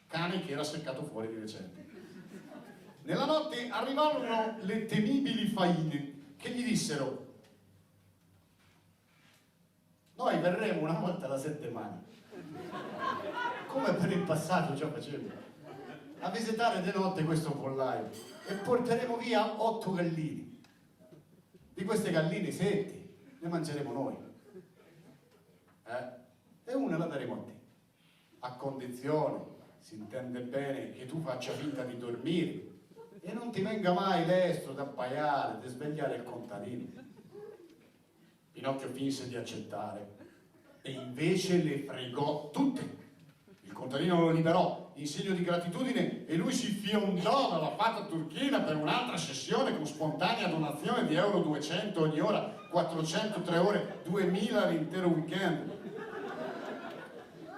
cane che era seccato fuori di recente. Nella notte arrivarono le temibili faine che gli dissero: noi verremo una volta alla settimana, come per il passato già facevo, a visitare di notte questo pollaio e porteremo via 8 gallini. Di queste galline 7 ne mangeremo noi. E una la daremo a te, a condizione, si intende bene, che tu faccia finta di dormire e non ti venga mai destro da abbaiare, di svegliare il contadino. Pinocchio finse di accettare e invece le fregò tutte. Il contadino lo liberò in segno di gratitudine e lui si fiondò dalla fata turchina per un'altra sessione con spontanea donazione di euro 200 ogni ora, 400 3 ore, 2000 l'intero weekend.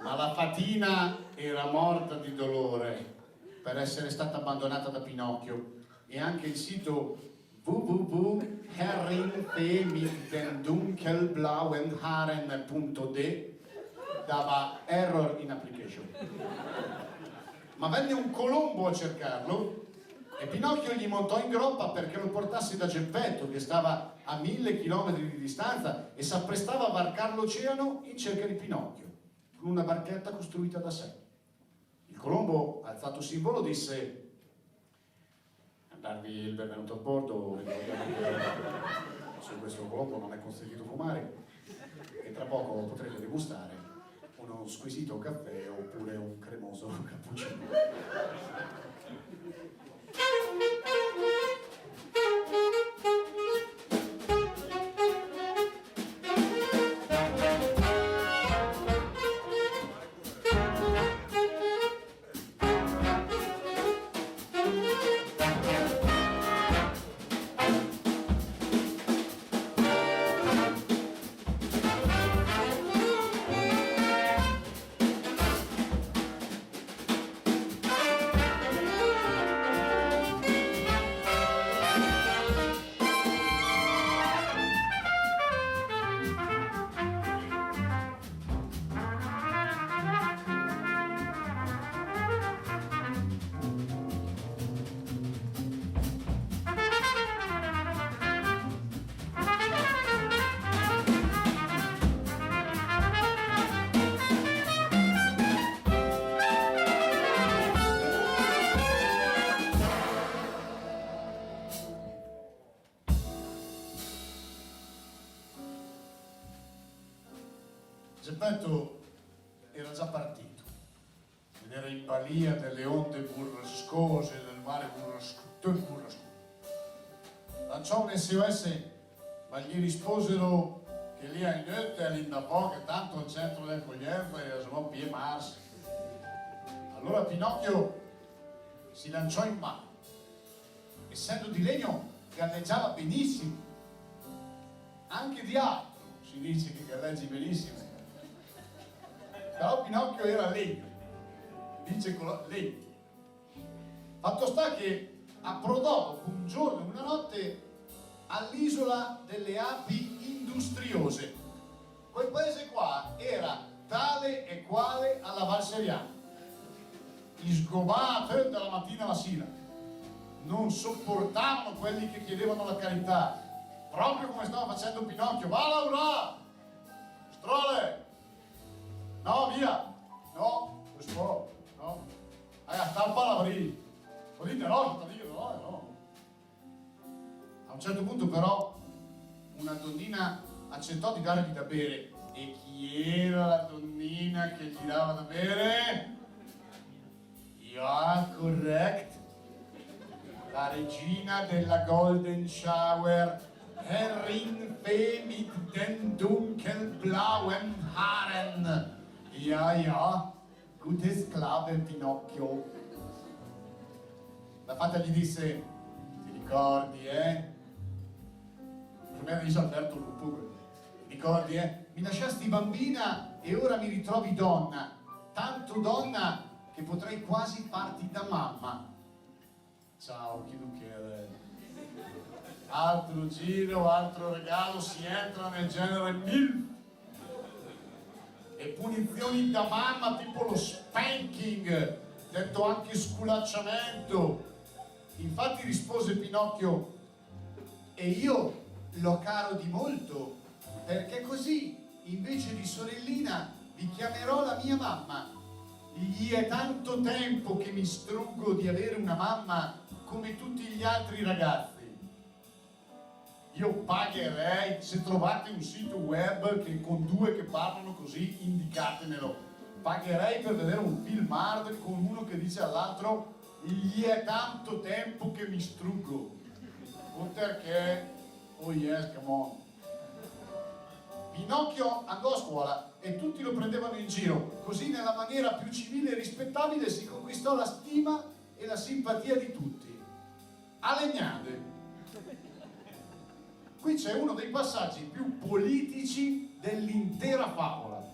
Ma la fatina era morta di dolore per essere stata abbandonata da Pinocchio e anche il sito www.herring.dunkelblauenharen.de dava error in application. Ma venne un colombo a cercarlo e Pinocchio gli montò in groppa perché lo portasse da Geppetto, che stava a 1000 chilometri di distanza e s'apprestava a varcare l'oceano in cerca di Pinocchio con una barchetta costruita da sé. Il colombo, alzatosi in volo, disse: darvi il benvenuto a bordo, ricordiamo che su questo colombo non è consentito fumare e tra poco potrete degustare uno squisito caffè oppure un cremoso cappuccino. Geppetto era già partito ed era in balia delle onde burrascose del mare burrascoso. Lanciò un SOS, ma gli risposero che lì a Inghete è l'Indapò, che tanto al centro dell'accoglienza e a Smoppie Mars. Allora Pinocchio si lanciò in mare. Essendo di legno galleggiava benissimo, anche di altro si dice che galleggi benissimo. Però Pinocchio era legno, dice legno. Fatto sta che approdò dopo un giorno e una notte all'isola delle api industriose. Quel paese qua era tale e quale alla Val Seriana, sgomate dalla mattina alla sera, non sopportavano quelli che chiedevano la carità, proprio come stava facendo Pinocchio. Va a lavorare, strole! No, via! No, non si può, no. Sta al palavrì. Lo dite no, no. A un certo punto però una donnina accettò di dargli da bere. E chi era la donnina che gli dava da bere? Ja, correct. la regina della Golden Shower, Herrin fe mit den dunkelblauen Haaren. Ja, ja, gute Sklave Pinocchio. La fata gli disse, ti ricordi, Prima di Alberto Lupo, ti ricordi, mi lasciasti bambina e ora mi ritrovi donna, tanto donna che potrei quasi farti da mamma. Ciao, chi lo chiede? Altro giro, altro regalo, si entra nel genere MILF. E punizioni da mamma tipo lo spanking, detto anche sculacciamento. Infatti rispose Pinocchio, e io lo caro di molto, perché così invece di sorellina vi chiamerò la mia mamma. Gli è tanto tempo che mi struggo di avere una mamma come tutti gli altri ragazzi. Io pagherei, se trovate un sito web che con due che parlano così, indicatemelo. Pagherei per vedere un film hard con uno che dice all'altro gli è tanto tempo che mi struggo. O perché, oh yes, come on. Pinocchio andò a scuola e tutti lo prendevano in giro, così nella maniera più civile e rispettabile si conquistò la stima e la simpatia di tutti. A legnate. Qui c'è uno dei passaggi più politici dell'intera favola.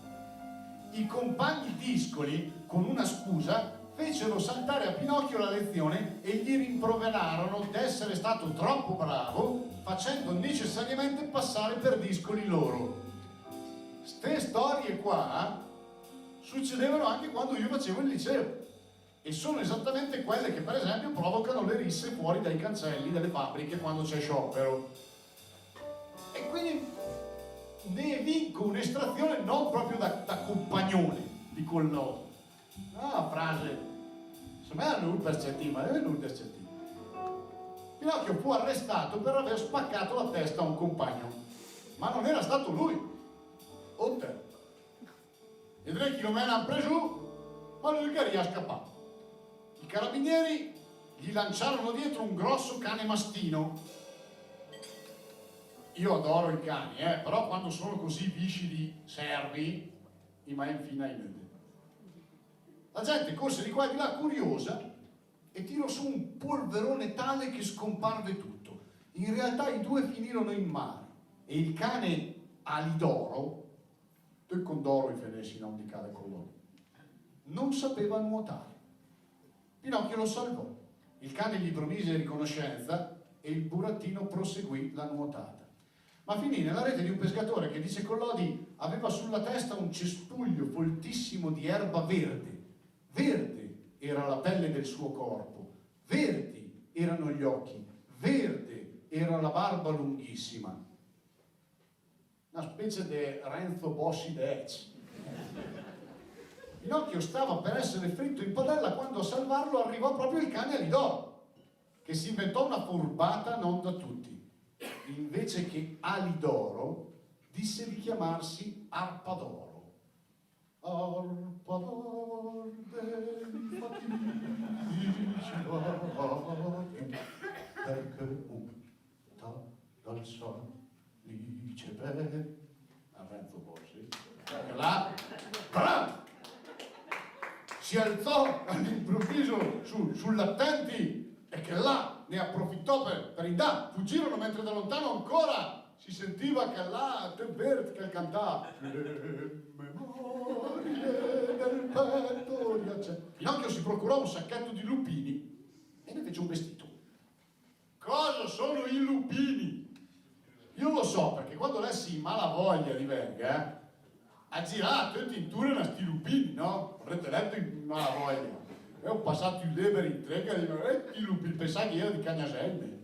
I compagni discoli, con una scusa, fecero saltare a Pinocchio la lezione e gli rimproverarono d'essere stato troppo bravo, facendo necessariamente passare per discoli loro. Ste storie qua succedevano anche quando io facevo il liceo e sono esattamente quelle che per esempio provocano le risse fuori dai cancelli delle fabbriche quando c'è sciopero. E quindi ne vinco un'estrazione non proprio da compagnone di Collodi. Ah, frase, secondo me è l'1%, ma è l'1%. Pinocchio fu arrestato per aver spaccato la testa a un compagno, ma non era stato lui. Otter. I tre chi lo hanno preso, ma lui che era scappato. I carabinieri gli lanciarono dietro un grosso cane mastino. Io adoro i cani, però quando sono così viscidi servi, i mai infine ai nudi. La gente corse di qua e di là curiosa e tirò su un polverone tale che scomparve tutto. In realtà i due finirono in mare e il cane Alidoro, del condoro i fedesi non di cade colore, non sapeva nuotare. Pinocchio lo salvò. Il cane gli promise riconoscenza e il burattino proseguì la nuotata. Ma finì nella rete di un pescatore che, dice Collodi, aveva sulla testa un cespuglio foltissimo di erba verde. Verde era la pelle del suo corpo, verdi erano gli occhi, verde era la barba lunghissima. Una specie di Renzo Bossi d'Ec. Pinocchio stava per essere fritto in padella quando a salvarlo arrivò proprio il cane Alidoro, che si inventò una furbata non da tutti. Invece che Alidoro, disse di chiamarsi Arpadoro. Arpador dei fatici perché unta dal salice bene. A Renzo Bossi. Là, si alzò all'improvviso sull'attenti e che là ne approfittò per indà. Fuggirono mentre da lontano ancora si sentiva che là te verde che cantava le memorie del petto. Pinocchio si procurò un sacchetto di lupini e ne fece un vestito. Cosa sono i lupini? Io lo so perché quando lessi Malavoglia di Verga ha girato e tinture una sti lupini, no? Avrete letto in Malavoglia. E ho passato il Leber in trega e dico, i lupini, pensavo che era di Cagnaselle.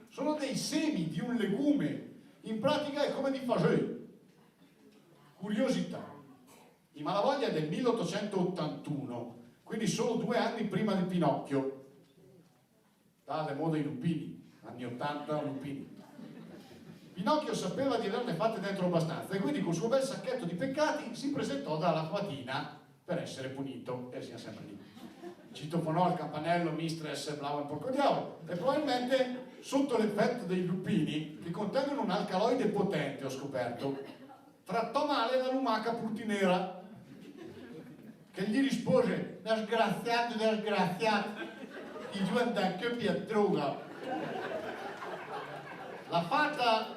Sono dei semi di un legume, in pratica è come di fasè. Curiosità, i Malavoglia è del 1881, quindi solo 2 anni prima di Pinocchio. Dalle mode i lupini, anni 80 lupini. Pinocchio sapeva di averne fatte dentro abbastanza e quindi col suo bel sacchetto di peccati si presentò dalla fatina per essere punito, e sia sempre lì. citofonò al campanello Mistress Blau e porco diavolo, e probabilmente sotto l'effetto dei lupini, che contengono un alcaloide potente, ho scoperto, trattò male la lumaca purtinera, che gli rispose: disgraziato, ti giù anche Pietruga. La fata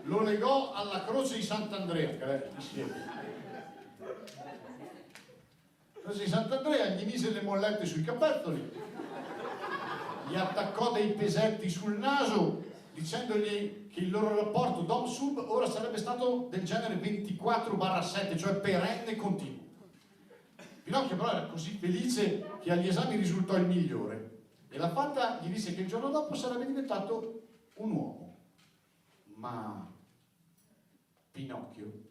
lo legò alla croce di Sant'Andrea, che è insieme. La croce di Sant'Andrea gli mise le mollette sui capezzoli, gli attaccò dei pesetti sul naso, dicendogli che il loro rapporto dom-sub ora sarebbe stato del genere 24/7, cioè perenne e continuo. Pinocchio però era così felice che agli esami risultò il migliore, e la fata gli disse che il giorno dopo sarebbe diventato un uomo. Ma Pinocchio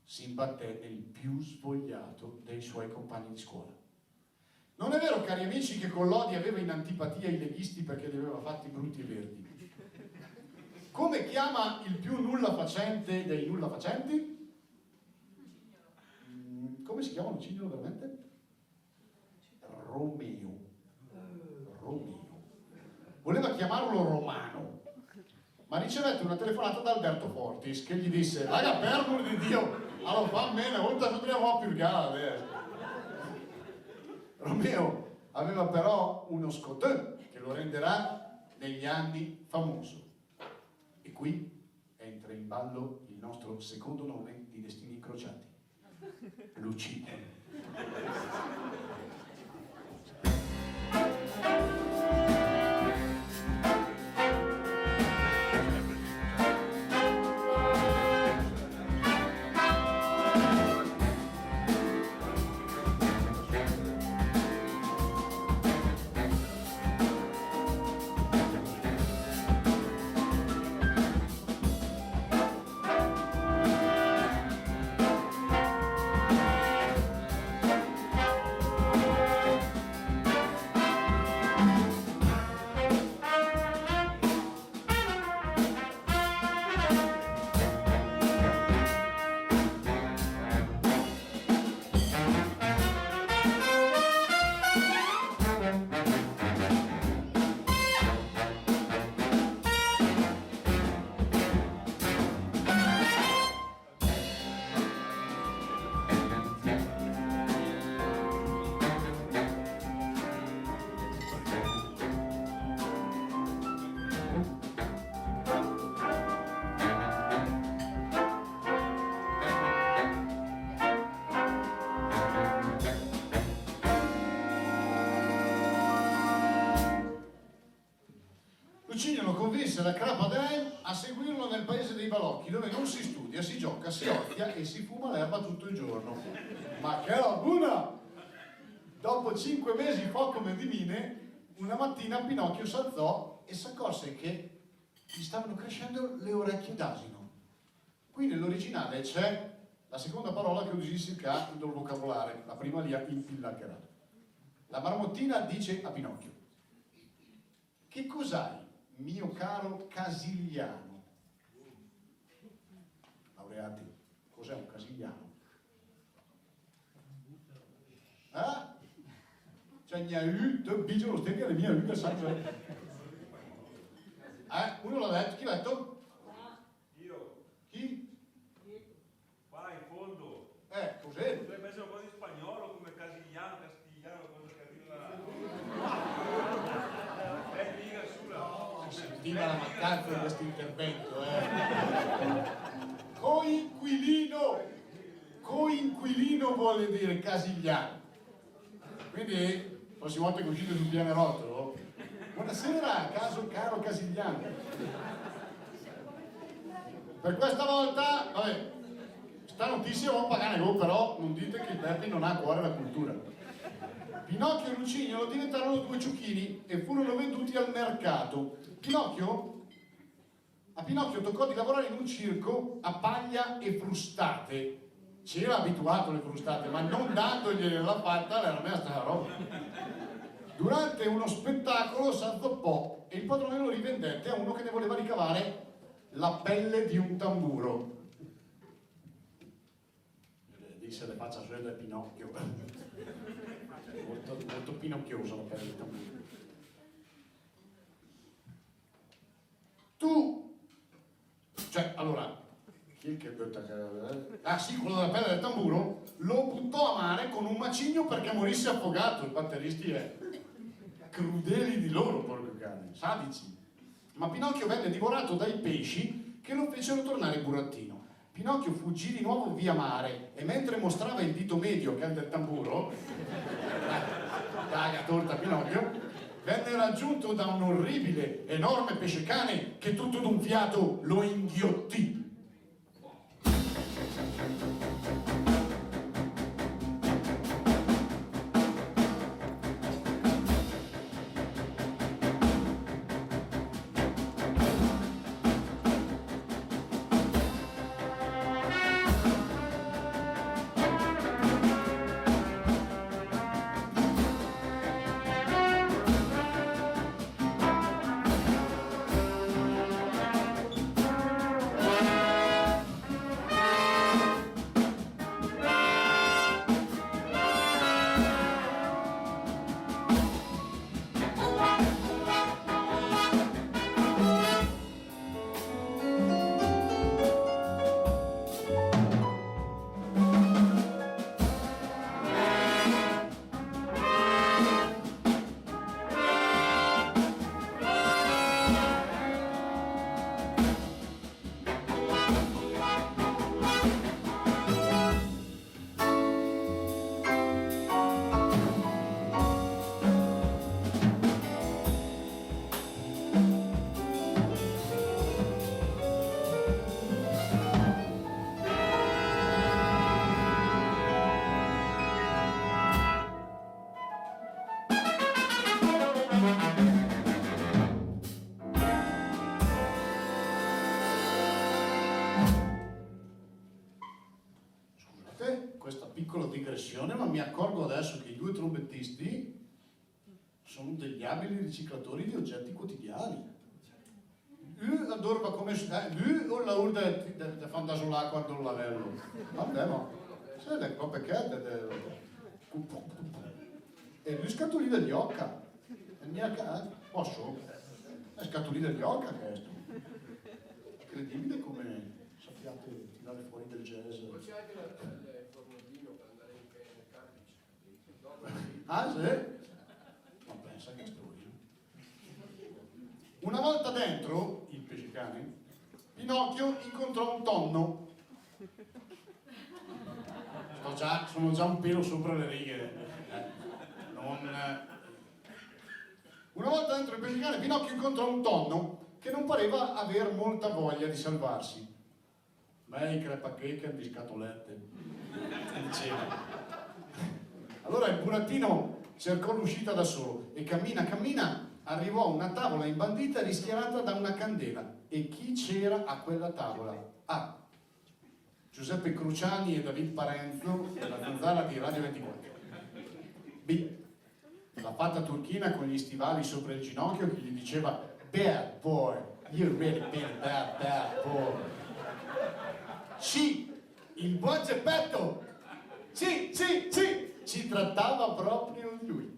si imbatté nel più svogliato dei suoi compagni di scuola. Non è vero, cari amici, che Collodi aveva in antipatia i leghisti perché li aveva fatti brutti e verdi? Come chiama il più nulla facente dei nulla facenti? Come si chiama Lucignolo veramente? Romeo. Voleva chiamarlo Romano, ma ricevette una telefonata da Alberto Fortis che gli disse: raga, per amor di Dio, allora va bene, ora dobbiamo più gare. Romeo aveva però uno scotè che lo renderà negli anni famoso. E qui entra in ballo il nostro secondo nome di destini incrociati: Lucignolo. Lucignolo convinse la Crapa d'Aem a seguirlo nel paese dei balocchi, dove non si studia, si gioca, si ozia e si fuma l'erba tutto il giorno. Ma che laguna! Dopo 5 mesi come di mine, una mattina Pinocchio s'alzò e si accorse che gli stavano crescendo le orecchie d'asino. Qui nell'originale c'è la seconda parola che usifica il vocabolare, la prima lì impillaccherà. La marmottina dice a Pinocchio: che cos'hai, mio caro Casigliano? Laureati, cos'è un Casigliano? Cioè, gna u, te bigio lo stesso alle mie u che sangue. Uno l'ha detto, chi l'ha detto? Io. Chi? Qua in fondo. Cos'è? Dovrebbe essere un po' di spagnolo come Casigliano, Castigliano, cosa che arriva. Mica sulla. Si sentiva la mancanza di questo intervento, Coinquilino vuole dire Casigliano. Quindi, la prossima volta che uscite sul pianerottolo, buonasera, caro Casigliano. Per questa volta, vabbè, sta notizia va a pagare voi, però non dite che Berti non ha a cuore la cultura. Pinocchio e Lucignolo diventarono 2 ciuchini e furono venduti al mercato. A Pinocchio toccò di lavorare in un circo a paglia e frustate. C'era abituato alle frustate, ma non dandogliela fatta, era messa sta roba. Durante uno spettacolo s'azzoppò e il padrone lo rivendette a uno che ne voleva ricavare la pelle di un tamburo. Disse le faccia sulle del Pinocchio. molto, molto pinocchiosa la pelle del tamburo. Tu, cioè, allora, chi è che butta che... Ah sì, quello della pelle del tamburo lo buttò a mare con un macigno perché morisse affogato. I batteristi crudeli di loro, porco cane, sadici. Ma Pinocchio venne divorato dai pesci che lo fecero tornare burattino. Pinocchio fuggì di nuovo via mare e mentre mostrava il dito medio, che è il del tamburo, taga torta Pinocchio, venne raggiunto da un orribile, enorme pesce cane che tutto d'un fiato lo inghiottì. Questa piccola digressione, ma mi accorgo adesso che i due trombettisti sono degli abili riciclatori di oggetti quotidiani. Adorba come lui la urda da fandasolà quando la vello. Vabbè, ma se è proprio che e lui scatolì degli occa. Posso? È scatolì degli occa questo. Incredibile come sappiate tirare fuori del jazz. C'è anche il fornodino per andare nel cardice. Ah, sì? Ma pensa che storia. Una volta dentro il pescecane, Pinocchio incontrò un tonno. Sono già un pelo sopra le righe. Una volta dentro il pescecane, Pinocchio incontrò un tonno che non pareva aver molta voglia di salvarsi. Bei crepachecche di scatolette, diceva. Allora il burattino cercò l'uscita da solo e cammina, arrivò a una tavola imbandita rischiarata da una candela. E chi c'era a quella tavola? A. Giuseppe Cruciani e David Parenzo della zanzara di Radio 24. B. La fatta turchina con gli stivali sopra il ginocchio che gli diceva "Bad boy, you're really been a bad boy". C. Il buon Geppetto. Sì, ci trattava proprio lui.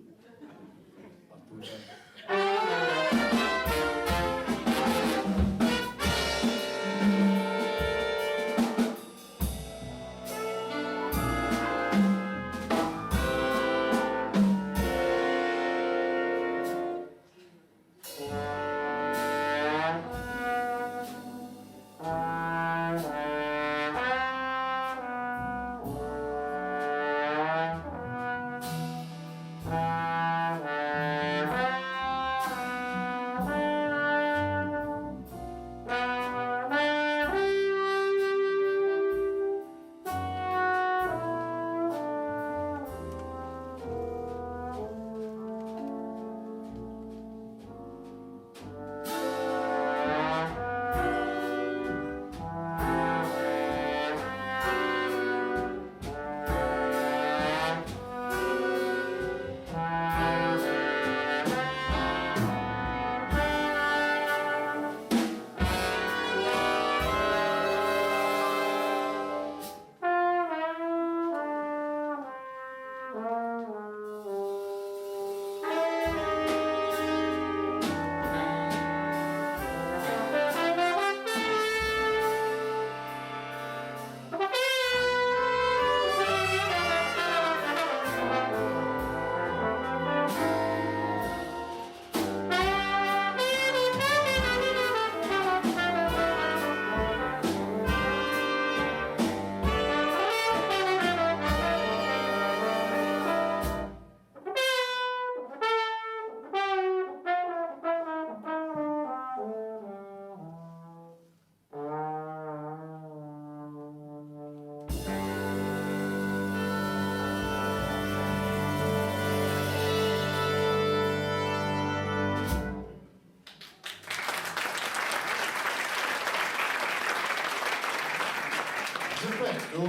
Geppetto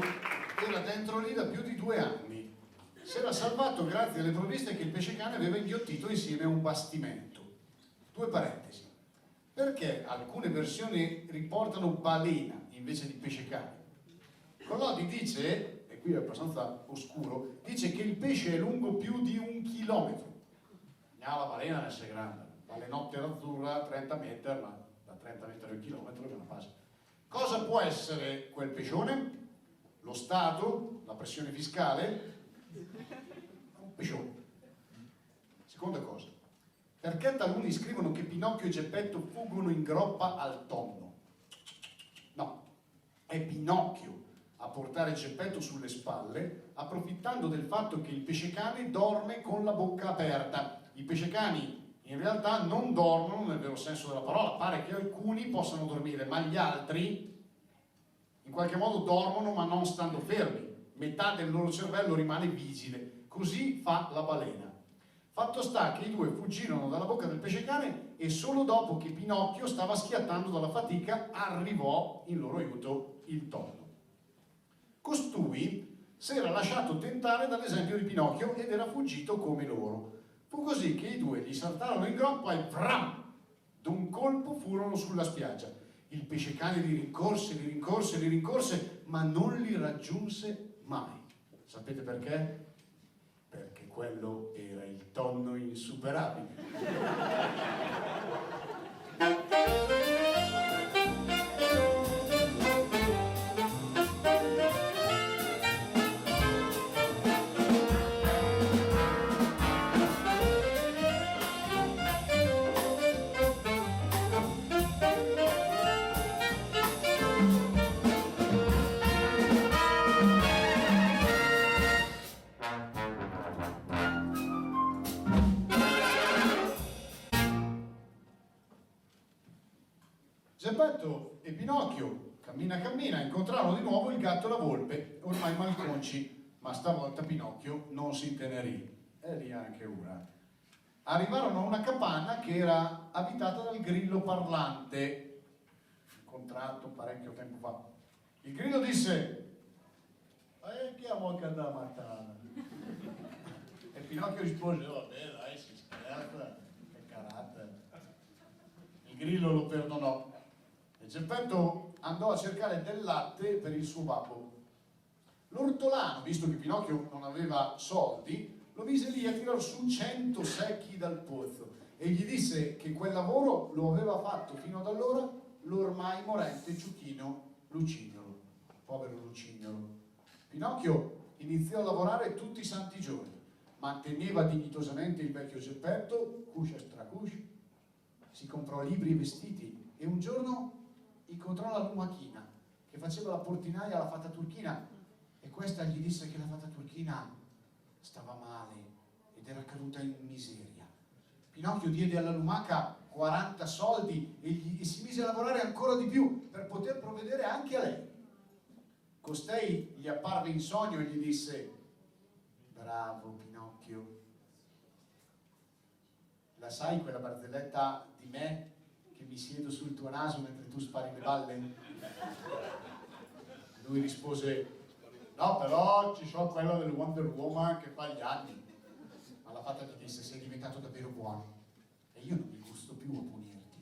era dentro lì da più di 2 anni. Si era salvato grazie alle provviste che il pesce cane aveva inghiottito insieme a un bastimento. 2 parentesi. Perché alcune versioni riportano balena invece di pesce cane? Collodi dice, e qui è abbastanza oscuro, dice che il pesce è lungo più di 1 chilometro. La balena deve essere grande. Balenottera azzurra 30 metri, ma da 30 metri al chilometro che non passa. Cosa può essere quel pescione? Lo Stato? La pressione fiscale? Un pescione. Seconda cosa, perché taluni scrivono che Pinocchio e Geppetto fuggono in groppa al tonno? No, è Pinocchio a portare Geppetto sulle spalle, approfittando del fatto che il pescecane dorme con la bocca aperta. I pescecani in realtà non dormono nel vero senso della parola, pare che alcuni possano dormire, ma gli altri in qualche modo dormono ma non stando fermi. Metà del loro cervello rimane vigile, così fa la balena. Fatto sta che i 2 fuggirono dalla bocca del pescecane e solo dopo che Pinocchio stava schiattando dalla fatica arrivò in loro aiuto il tonno. Costui si era lasciato tentare dall'esempio di Pinocchio ed era fuggito come loro. Fu così che i 2 gli saltarono in groppa e vram! D'un colpo furono sulla spiaggia. Il pescecane li rincorse, ma non li raggiunse mai. Sapete perché? Perché quello era il tonno insuperabile. Geppetto e Pinocchio, cammina, incontrarono di nuovo il gatto e la volpe, ormai malconci, ma stavolta Pinocchio non si intenerì. E lì anche una. Arrivarono a una capanna che era abitata dal grillo parlante, incontrato parecchio tempo fa. Il grillo disse: che a mo' che andava a matare? E Pinocchio rispose: vabbè, dai, si scherza, che carattere. Il grillo lo perdonò. E Geppetto andò a cercare del latte per il suo babbo. L'ortolano, visto che Pinocchio non aveva soldi, lo mise lì a tirar su 100 secchi dal pozzo e gli disse che quel lavoro lo aveva fatto fino ad allora l'ormai morente ciuchino Lucignolo. Povero Lucignolo. Pinocchio iniziò a lavorare tutti i santi giorni, manteneva dignitosamente il vecchio Geppetto, cuscia stracuscia, si comprò libri e vestiti e un giorno incontrò la lumachina che faceva la portinaia alla fata turchina e questa gli disse che la fata turchina stava male ed era caduta in miseria. Pinocchio diede alla lumaca 40 soldi e si mise a lavorare ancora di più per poter provvedere anche a lei. Costei gli apparve in sogno e gli disse: bravo Pinocchio, la sai quella barzelletta di me che mi siedo sul tuo naso mentre tu spari le balle? Lui rispose: no, però ci sono quella del Wonder Woman che fa gli anni. Ma la fata gli disse: sei diventato davvero buono e io non mi gusto più a punirti,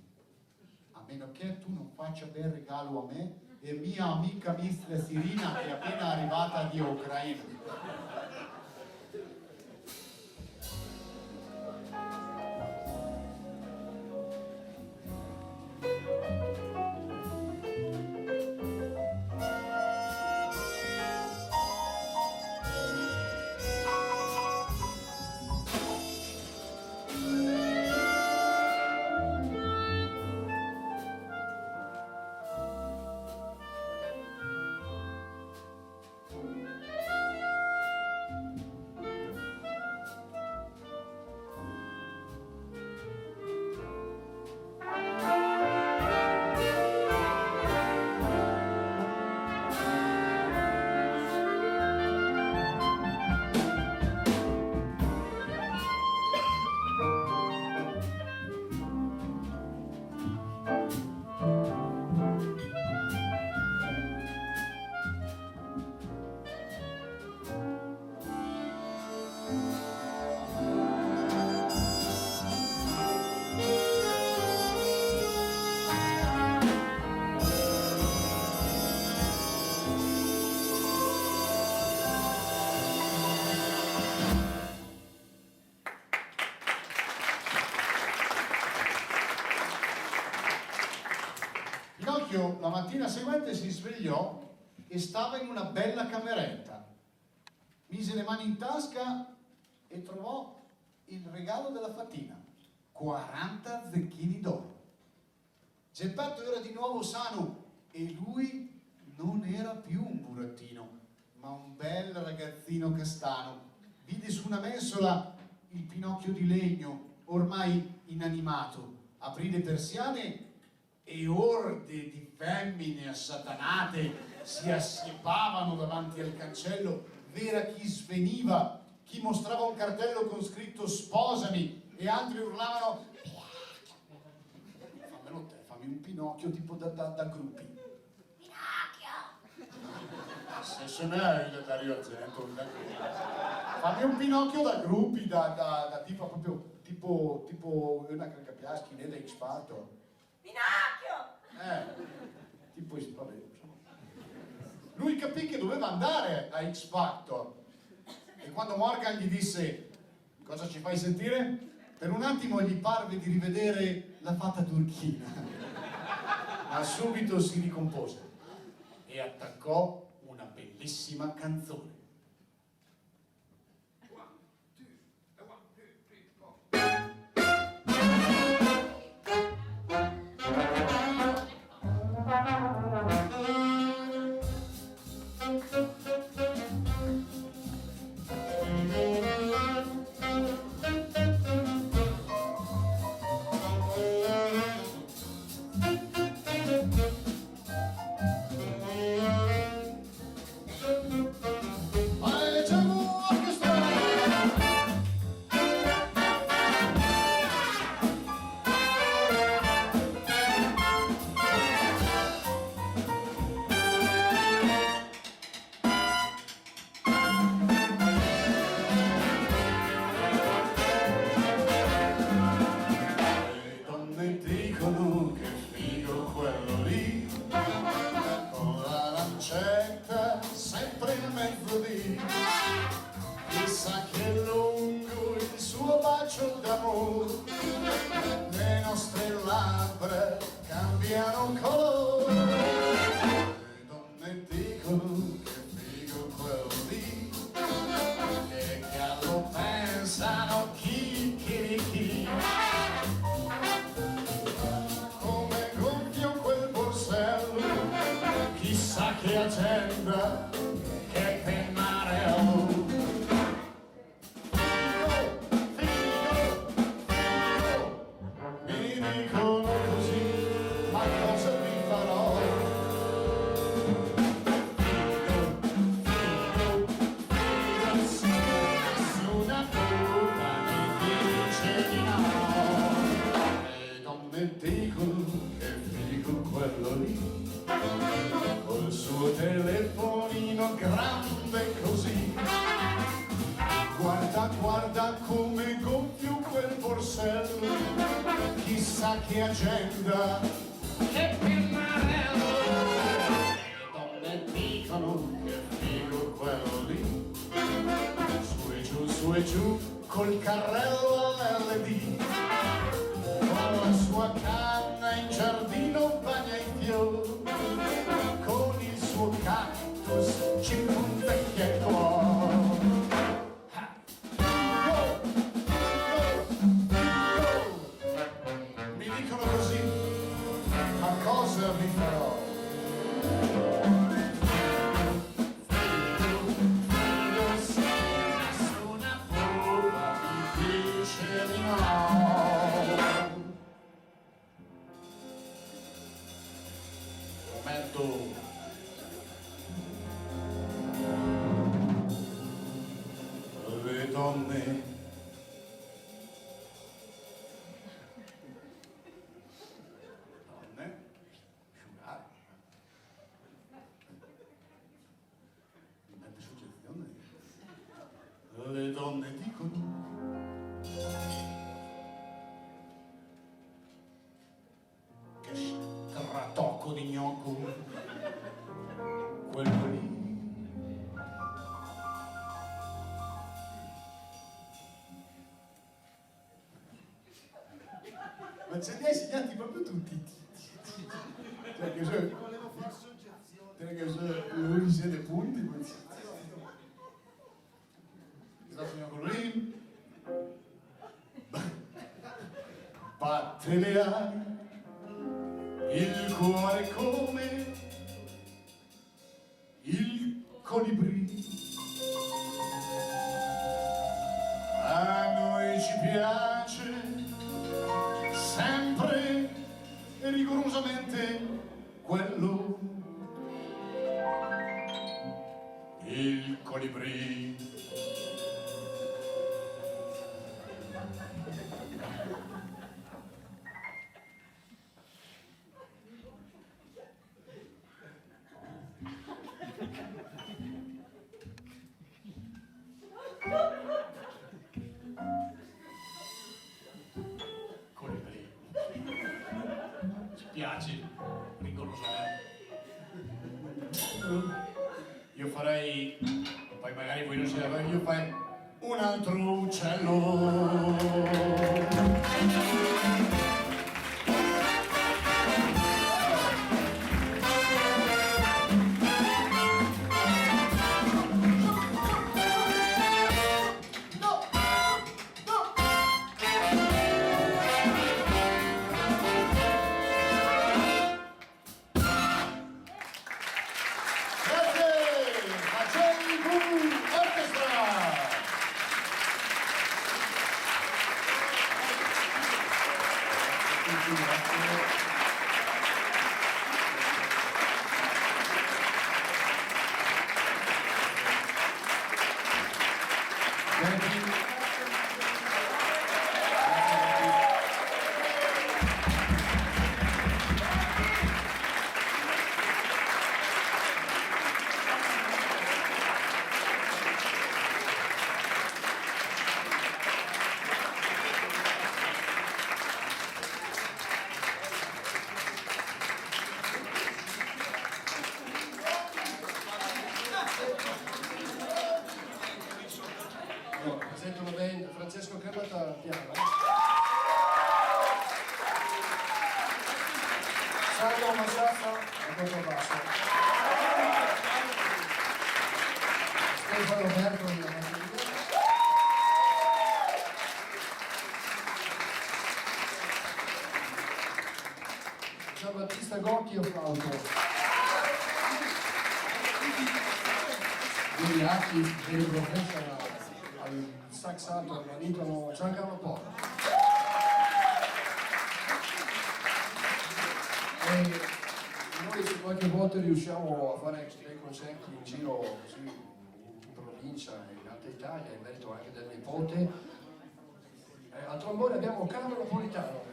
a meno che tu non faccia bel regalo a me e mia amica Mistress Irina che è appena arrivata di Ucraina. mattina seguente si svegliò e stava in una bella cameretta. Mise le mani in tasca e trovò il regalo della fatina, 40 zecchini d'oro. Geppetto era di nuovo sano e lui non era più un burattino, ma un bel ragazzino castano. Vide su una mensola il Pinocchio di legno, ormai inanimato. Aprì le persiane e orde di femmine assatanate si assiepavano davanti al cancello. Vera chi sveniva, chi mostrava un cartello con scritto sposami e altri urlavano fammelo te, fammi un Pinocchio tipo da gruppi. Se ce n'è il Dario Argento, fammi un Pinocchio da gruppi, da tipo proprio tipo una Carcapiaschi, né da X Factor. Pinocchio! Tipo vabbè, insomma. Lui capì che doveva andare a X Factor e quando Morgan gli disse cosa ci fai sentire? Per un attimo gli parve di rivedere la fata turchina, ma subito si ricompose e attaccò una bellissima canzone. Chissà che lungo il suo bacio d'amore, le nostre labbra cambiano colore. Le donne dicono che figo quello lì, che gallo pensano chi. Come gonfio quel borsello, chissà che agenda, che pennarello. Dicono che figo quello lì, col suo telefonino grande così. Guarda come gonfio quel borsello, chissà che agenda, che pennarello. Le donne dicono che figo quello lì, su e giù, col carrello all'LD. Con la sua canna in giardino bagna i fiori, con il suo cactus ci punzecchia il cuore. Mi dicono così, ma cosa vi farò? Nessuna prova mi dice di no. Le donne asciugare mi mette suggestione. Le donne dicono che stratocco di gnocco quello lì. Ma ce li hai segnati proprio tutti. Cioè che spunti, poi... Stato così, batte le ali, il cuore come il colibrì. A noi ci piace sempre e rigorosamente quello, il colibrì. Colibrì. Ci piace rigorosamente. Io farei, poi magari voi non siete, io farei un altro uccello. Presento la band Francesco Cremata al piano. Sandro Massaffa al controbasso. Stefano Berto alla batteria. Giambattista Gocchi al flauto. Quindi Acchi e il professor al sax alto, al manitono Giancarlo Porro. E noi qualche volta riusciamo a fare dei concerti in giro così, in provincia e in Alta Italia, in merito anche del nipote. Al trombone abbiamo Carlo Napolitano.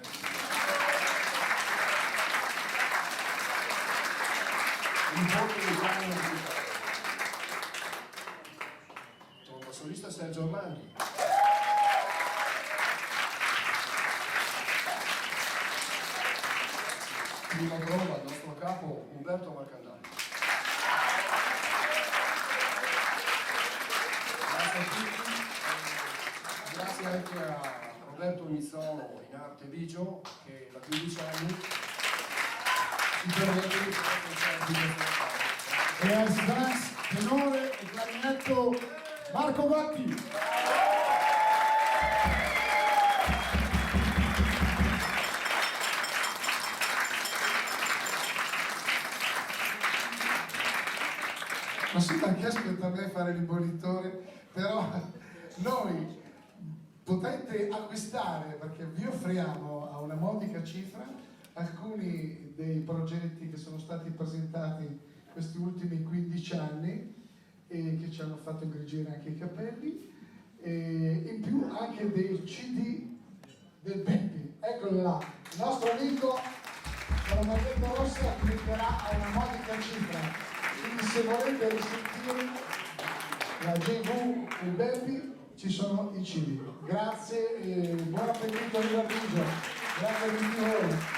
Nipote di Gianni Napolitano. Solista Sergio Armandi. Prima prova al nostro capo Umberto Marcandani. Grazie a tutti, grazie anche a Roberto Mizzolo in arte Bigio che da 15 anni ci permette di fare concerti di questo. E al sax, tenore e clarinetto Marco Gatti. Ma sì, ma che aspetta a me fare l'imbonitore? Però noi potete acquistare, perché vi offriamo a una modica cifra alcuni dei progetti che sono stati presentati questi ultimi 15 anni e che ci hanno fatto ingrigire anche i capelli, e in più anche dei CD del Beppi. Eccolo là, il nostro amico con la maglietta rossa cliccherà a una modica cifra, quindi se volete risentire la JV e il Beppi ci sono i CD. Grazie e buon appetito a Villaviggio, grazie a tutti voi.